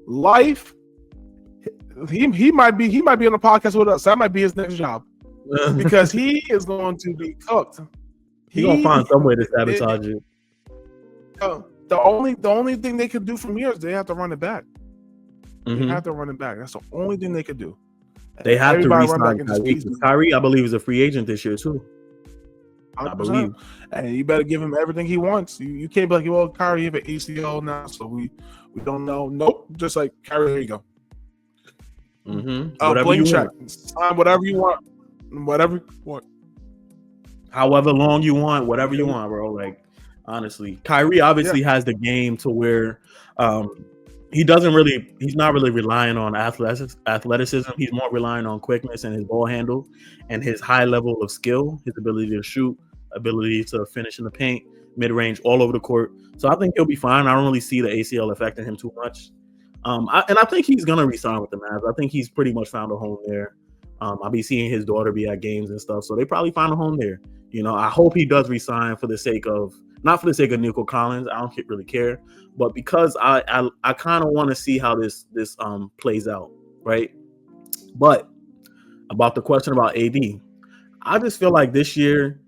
life. He might be on the podcast with us. That might be his next job because he is going to be cooked. He's gonna find some way to sabotage it. The only thing they could do from here is they have to run it back. They have to run it back. That's the only thing they could do. They have to re-sign Kyrie. Kyrie, I believe, is a free agent this year too. 100%. I believe. And you better give him everything he wants. You can't be like, well, Kyrie, you have an ACL now, so we don't know. Nope. Just like Kyrie, here you go. Whatever blank you check. want. Sign whatever you want. Whatever you want. However long you want, whatever you want, bro. Like, honestly, Kyrie obviously has the game to where he's not really relying on athleticism. He's more relying on quickness and his ball handle and his high level of skill, his ability to shoot, ability to finish in the paint, mid-range, all over the court. So I think he'll be fine. I don't really see the ACL affecting him too much. I think he's gonna resign with the Mavs. I think he's pretty much found a home there. I'll be seeing his daughter be at games and stuff, so they probably found a home there. I hope he does resign not for the sake of Nico Collins. I don't really care, but because I kind of want to see how this plays out, right? But about the question about AD, I just feel like this year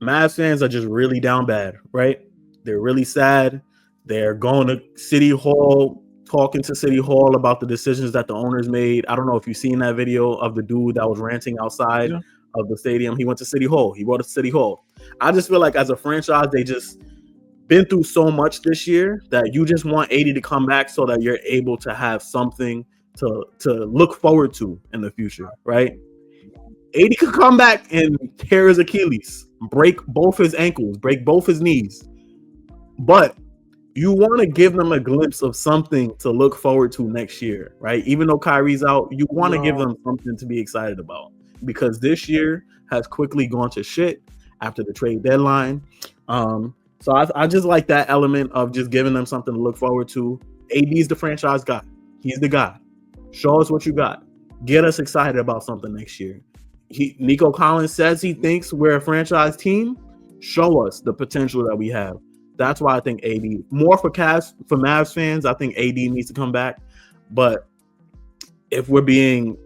Mavs fans are just really down bad, right? They're really sad. They're going to City Hall, talking to City Hall about the decisions that the owners made. I don't know if you've seen that video of the dude that was ranting outside of the stadium. He went to City Hall. He brought it to City Hall. I just feel like as a franchise, they just been through so much this year that you just want AD to come back so that you're able to have something to look forward to in the future, right? AD could come back and tear his Achilles, break both his ankles, break both his knees. But you want to give them a glimpse of something to look forward to next year, right? Even though Kyrie's out, you want to give them something to be excited about because this year has quickly gone to shit after the trade deadline. So I just like that element of just giving them something to look forward to. AD's the franchise guy. He's the guy. Show us what you got. Get us excited about something next year. Nico Collins says he thinks we're a franchise team. Show us the potential that we have. That's why I think AD, more for Mavs fans, I think AD needs to come back. But if we're being,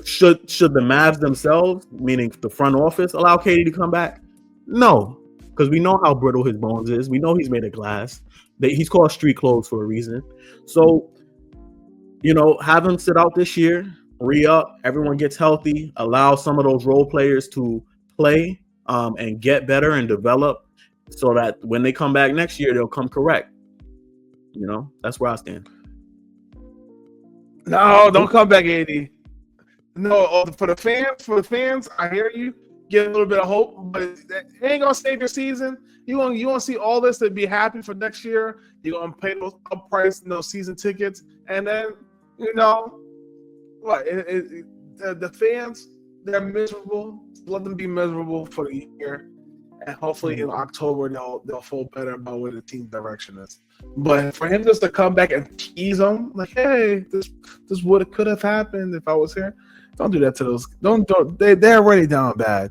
should the Mavs themselves, meaning the front office, allow KD to come back? No, because we know how brittle his bones is. We know he's made of glass. He's called street clothes for a reason. So, have him sit out this year, re-up, everyone gets healthy, allow some of those role players to play and get better and develop, so that when they come back next year, they'll come correct. That's where I stand. No, don't come back, AD. No, for the fans, I hear you. Get a little bit of hope, but it ain't gonna save your season. You want to see all this to be happy for next year. You're gonna pay those up price, those season tickets, and then what? The fans, they're miserable. Let them be miserable for the year. and hopefully in October they'll feel better about where the team direction is. But for him just to come back and tease them, like, hey, this would could have happened if I was here. Don't do that to those. Don't. They're already down bad.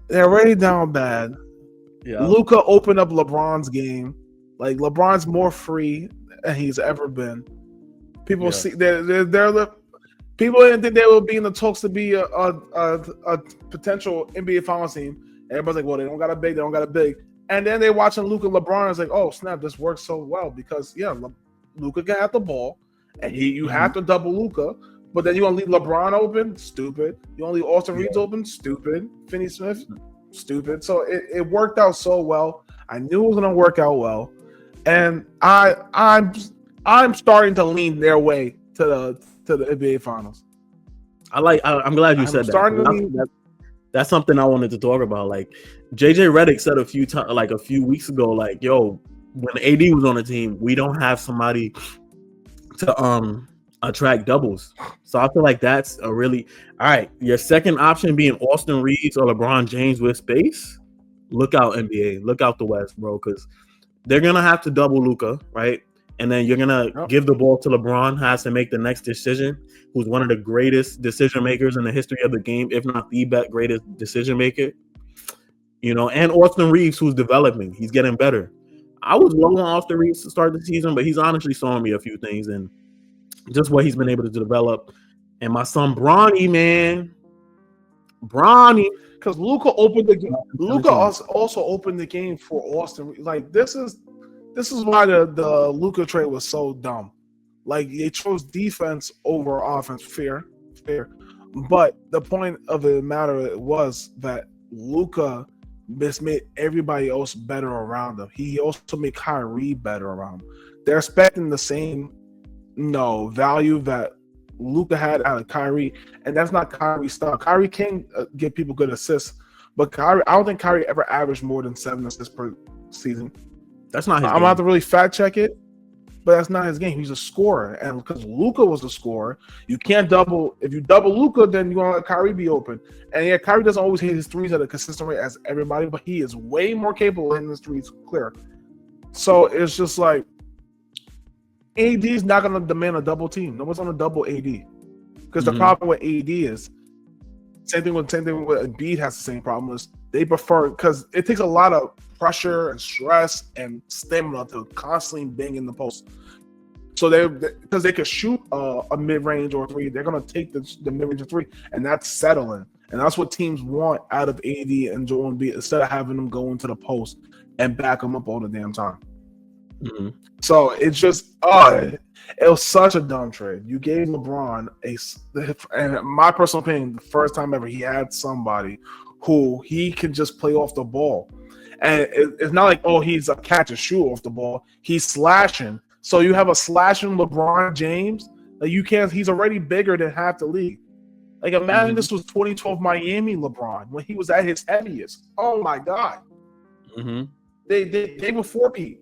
They're already down bad. Yeah. Luka opened up LeBron's game. Like, LeBron's more free than he's ever been. People see they're people didn't think they would be in the talks to be a potential NBA Finals team. Everybody's like, well, they don't got a big. And then they watching Luka LeBron. It's like, oh snap, this works so well because Luka can have the ball, and you have to double Luka. But then you gonna leave LeBron open? Stupid. You gonna leave Austin Reeves open? Stupid. Finney Smith? Stupid. So it worked out so well. I knew it was gonna work out well, and I'm starting to lean their way to the NBA Finals. I'm glad you said that. That's something I wanted to talk about. Like JJ Redick said a few weeks ago, like, yo, when AD was on the team, we don't have somebody to attract doubles. So I feel like that's a really all right. Your second option being Austin Reeves or LeBron James with space. Look out, NBA. Look out the West, bro, because they're gonna have to double Luka, right? And then you're gonna give the ball to LeBron, has to make the next decision, who's one of the greatest decision makers in the history of the game, if not the greatest decision maker. And Austin Reeves, who's developing, he's getting better. I was low on Austin Reeves to start the season, but he's honestly showing me a few things and just what he's been able to develop. And my son Bronny, man, because Luka opened the game. Luka also opened the game for Austin. Like, this is why the Luka trade was so dumb. Like, they chose defense over offense. Fair. But the point of the matter was that Luka just made everybody else better around him. He also made Kyrie better around him. They're expecting the same value that Luka had out of Kyrie, and that's not Kyrie's style. Kyrie can give people good assists, but I don't think Kyrie ever averaged more than 7 assists per season. That's not his game. I'm going to have to really fact check it, but that's not his game. He's a scorer, and because Luka was a scorer, you can't double. If you double Luka, then you're going to let Kyrie be open. And Kyrie doesn't always hit his threes at a consistent rate as everybody, but he is way more capable of hitting his threes clear. So it's just like, AD is not going to demand a double team. No one's going to double AD, because the problem with AD is same thing with Embiid has the same problem. Is they prefer, because it takes a lot of pressure and stress and stamina to constantly bang in the post. So because they could shoot a mid range or three, they're going to take the mid range or three, and that's settling. And that's what teams want out of AD and Joel Embiid, instead of having them go into the post and back them up all the damn time. Mm-hmm. So it's just it was such a dumb trade. You gave LeBron and in my personal opinion, the first time ever he had somebody who he can just play off the ball. And it's not like, he's a catch and shoot off the ball. He's slashing. So you have a slashing LeBron James. Like, you can't. He's already bigger than half the league. Like, imagine this was 2012 Miami LeBron when he was at his heaviest. Oh my God. Mm-hmm. They were 4 Pete.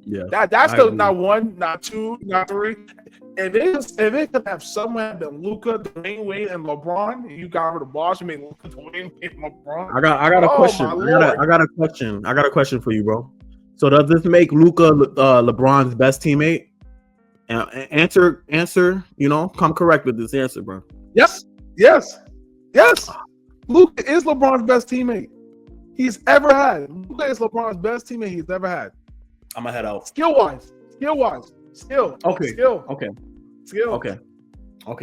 Yeah, that's not one, not two, not three. If it could have someone been Luka, Dwayne Wade, and LeBron, you got rid of Bosh, you made Luka, Dwayne Wade, and LeBron. I got a question. I got a question. I got a question for you, bro. So does this make Luka LeBron's best teammate? Answer. Come correct with this answer, bro. Yes. Luka is LeBron's best teammate he's ever had. Luka is LeBron's best teammate he's ever had. I'm gonna head out. Skill. Okay. Skill. Okay.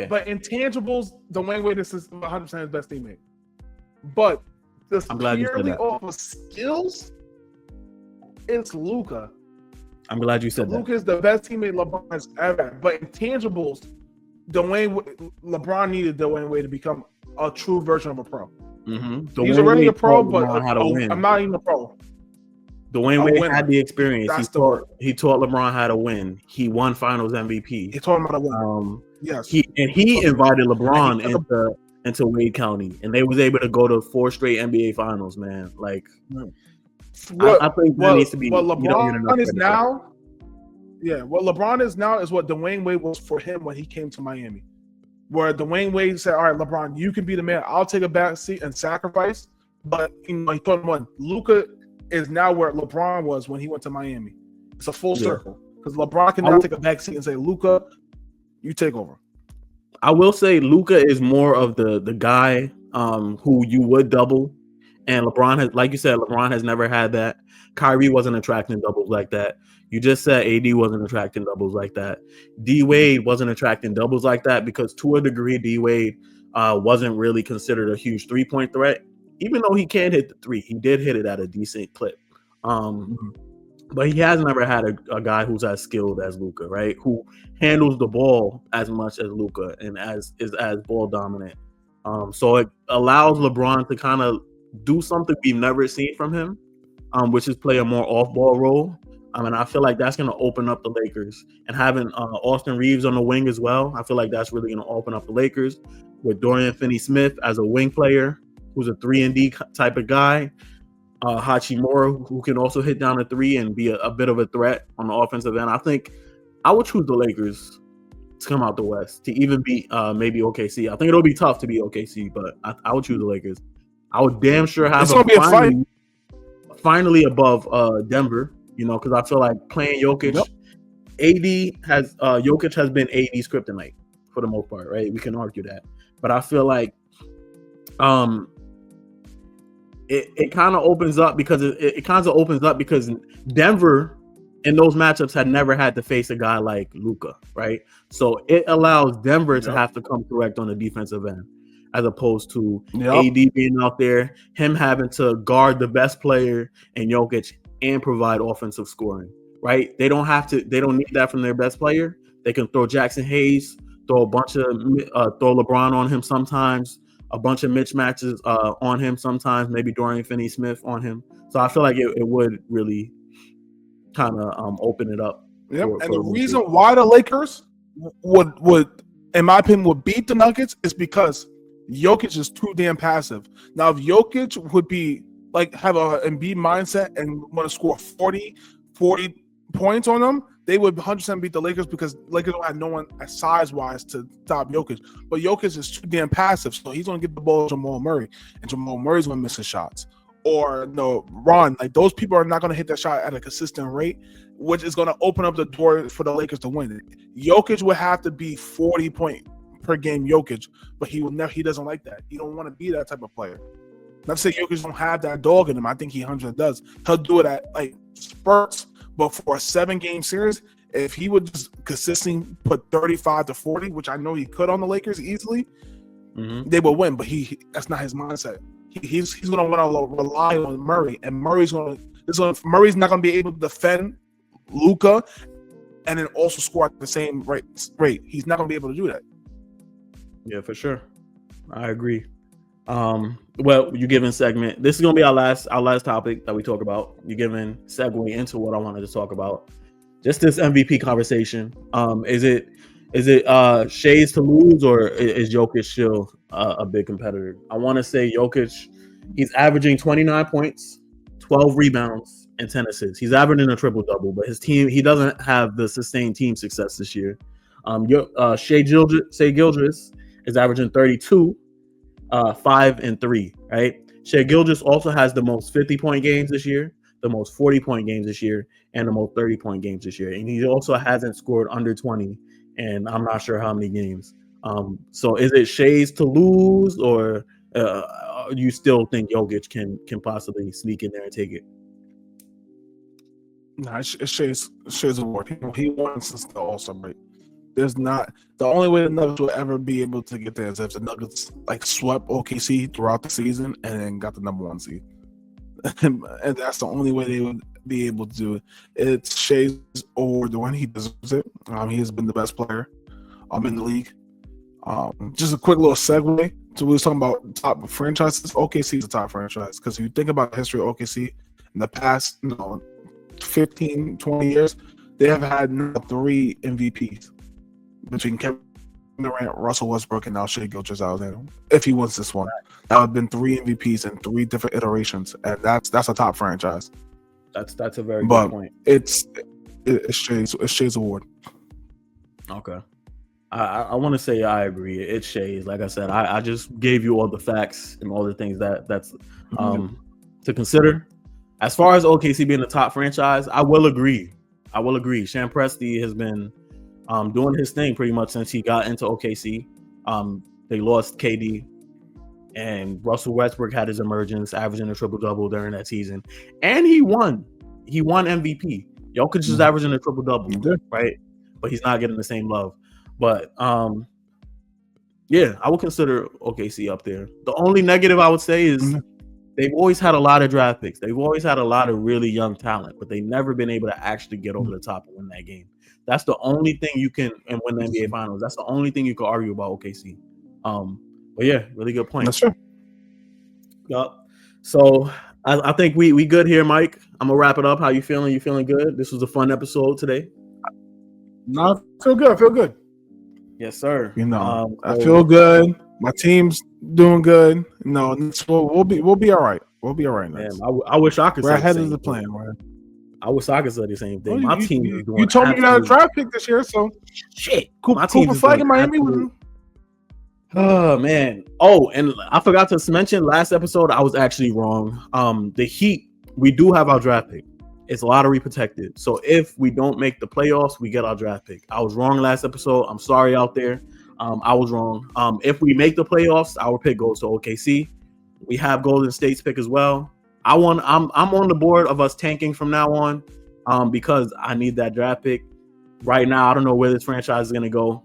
But intangibles, Dwayne Wade is 100% his best teammate. But just purely off of skills, it's Luka. I'm glad you said that. Luka is the best teammate LeBron has ever had. But intangibles, LeBron needed Dwayne Wade to become a true version of a pro. Mm-hmm. He's already a pro, but I'm not even a pro. Dwayne Wade had the experience. He taught LeBron how to win. He won Finals MVP. He taught him how to win. Yes. He invited LeBron into Wade County, and they was able to go to 4 straight NBA Finals. Man, like, I think that needs to be. What LeBron is now, what LeBron is now is what Dwayne Wade was for him when he came to Miami, where Dwayne Wade said, "All right, LeBron, you can be the man. I'll take a back seat and sacrifice, but he thought him one. Luka is now where LeBron was when he went to Miami. It's a full circle because LeBron can now take a back seat and say, "Luka, you take over." I will say Luka is more of the guy who you would double, and LeBron has, like you said, LeBron has never had that. Kyrie wasn't attracting doubles like that. You just said AD wasn't attracting doubles like that. D Wade wasn't attracting doubles like that because to a degree, D Wade wasn't really considered a huge 3-point threat. Even though he can hit the three, he did hit it at a decent clip. But he has never had a guy who's as skilled as Luka, right? Who handles the ball as much as Luka and is as ball dominant. So it allows LeBron to kind of do something we've never seen from him, which is play a more off-ball role. I feel like that's going to open up the Lakers. And having Austin Reeves on the wing as well, I feel like that's really going to open up the Lakers with Dorian Finney-Smith as a wing player who's a 3-and-D type of guy. Hachimura, who can also hit down a three and be a bit of a threat on the offensive end. I think I would choose the Lakers to come out the West to even beat maybe OKC. I think it'll be tough to beat OKC, but I would choose the Lakers. I would damn sure have it's gonna be a fight. Finally above Denver, because I feel like playing Jokic, Jokic has been AD's kryptonite for the most part, right? We can argue that, but I feel like it kind of opens up because because Denver in those matchups had never had to face a guy like Luka, right? So it allows Denver to have to come correct on the defensive end, as opposed to AD being out there, him having to guard the best player and Jokic and provide offensive scoring, right? They don't need that from their best player. They can throw Jackson Hayes, throw LeBron on him sometimes, a bunch of mismatches on him sometimes, maybe Dorian Finney-Smith on him. So I feel like it would really kind of open it up. And the reason why the Lakers would, in my opinion, would beat the Nuggets is because Jokic is too damn passive. Now, if Jokic would be have a Embiid mindset and want to score 40 points on them, they would 100% beat the Lakers because Lakers don't have no one size-wise to stop Jokic. But Jokic is too damn passive, so he's going to get the ball to Jamal Murray, and Jamal Murray's going to miss his shots. Or Ron, those people are not going to hit that shot at a consistent rate, which is going to open up the door for the Lakers to win. Jokic would have to be 40 point per game Jokic, but he doesn't like that. He don't want to be that type of player. Not to say Jokic don't have that dog in him. I think he 100% does. He'll do it at spurts. But for a 7-game series, if he would just consistently put 35 to 40, which I know he could on the Lakers easily, they will win. But that's not his mindset. He's going to want to rely on Murray, and Murray's not going to be able to defend Luka and then also score at the same rate. He's not going to be able to do that. Yeah, for sure. I agree. Well, you giving segment. This is gonna be our last topic that we talk about. You giving segue into what I wanted to talk about. Just this MVP conversation. Is it Shay's to lose, or is Jokic still a big competitor? I want to say Jokic. He's averaging 29 points, 12 rebounds, and 10 assists. He's averaging a triple double, but his team, he doesn't have the sustained team success this year. Shai Gilgeous is averaging 32. 5 and 3, right? Shai Gilgeous also has the most 50-point games this year, the most 40-point games this year, and the most 30-point games this year. And he also hasn't scored under 20, and I'm not sure how many games. So is it Shai's to lose, or you still think Jokic can possibly sneak in there and take it? Nah, it's Shai's award. He won since the All-Star break. There's not the only way the Nuggets will ever be able to get there is if the Nuggets swept OKC throughout the season and then got the number 1 seed, and that's the only way they would be able to do it. It's Shai's award, the one he deserves it. He has been the best player in the league. Just a quick little segue to we was talking about top franchises. OKC is a top franchise because if you think about the history of OKC in the past 15, 20 years, they have had 3 MVPs. Between Kevin Durant, Russell Westbrook, and now Shai Gilgeous-Alexander. If he wins this one, that would have been 3 MVPs in 3 different iterations, and that's a top franchise. That's a very good point. It's Shai's award. Okay, I want to say I agree. It's shades. Like I said, I just gave you all the facts and all the things that's to consider. As far as OKC being the top franchise, I will agree. Sham Presti has been doing his thing pretty much since he got into OKC. They lost KD, and Russell Westbrook had his emergence, averaging a triple-double during that season. And he won. He won MVP. Jokic is averaging a triple-double, right? But he's not getting the same love. But yeah, I would consider OKC up there. The only negative I would say is they've always had a lot of draft picks. They've always had a lot of really young talent, but they've never been able to actually get over the top and win that game. That's the only thing you can, and win the NBA Finals. That's the only thing you can argue about OKC. But yeah, really good point. That's true. Yup. So I think we good here, Mike. I'm gonna wrap it up. How you feeling? You feeling good? This was a fun episode today. No, I feel good. I feel good. Yes, sir. You know, I feel good. My team's doing good. No, we'll be all right. We'll be all right. Man, I wish I could. We're ahead of the plan, man. I wish I could say the same thing. Well, my team is doing. You told me you got a draft pick this year, so shit. My team is flagging Miami with him. Oh man. Oh, and I forgot to mention last episode. I was actually wrong. The Heat, we do have our draft pick. It's lottery protected. So if we don't make the playoffs, we get our draft pick. I was wrong last episode. I'm sorry out there. I was wrong. If we make the playoffs, our pick goes to OKC. We have Golden State's pick as well. I'm on the board of us tanking from now on, because I need that draft pick. Right now, I don't know where this franchise is gonna go.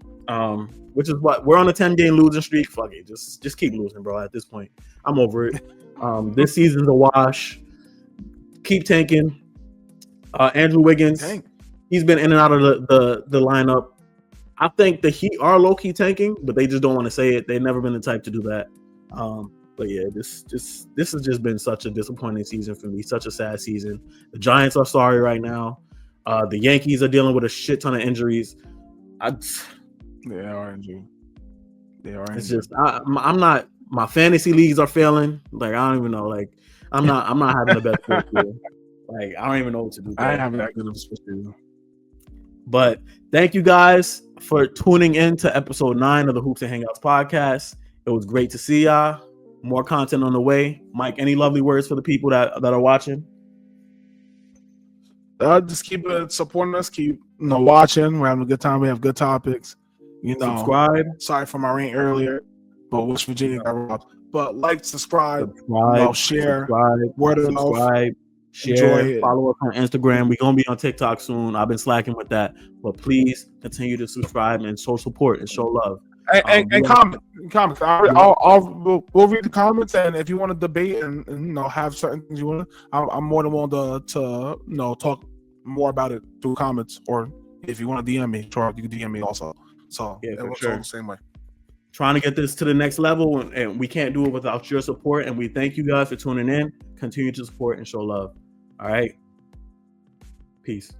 Which is what we're on a 10-game losing streak. Fuck it, just keep losing, bro. At this point, I'm over it. This season's a wash. Keep tanking. Andrew Wiggins, he's been in and out of the lineup. I think the Heat are low-key tanking, but they just don't want to say it. They've never been the type to do that. But yeah, this has just been such a disappointing season for me. Such a sad season. The Giants are sorry right now. The Yankees are dealing with a shit ton of injuries. They are injured. It's just I'm not. My fantasy leagues are failing. Like I don't even know. Like I'm not having the best year. Like I don't even know what to do. I ain't having that good of a year. But thank you guys for tuning in to episode 9 of the Hoops and Hangouts podcast. It was great to see y'all. More content on the way. Mike, any lovely words for the people that are watching? Just keep supporting us. Keep watching. We're having a good time. We have good topics. Subscribe. Sorry for my rant earlier, but West Virginia got robbed. But subscribe, share, word of mouth. Share, follow us on Instagram. We're gonna be on TikTok soon. I've been slacking with that, but please continue to subscribe and show support and show love. And comment. We'll read the comments, and if you want to debate and have certain things you want, I'm more than willing to talk more about it through comments, or if you want to DM me, sure, you can DM me also. So yeah, it works sure. all the same way. Trying to get this to the next level, and we can't do it without your support. And we thank you guys for tuning in. Continue to support and show love. All right. Peace.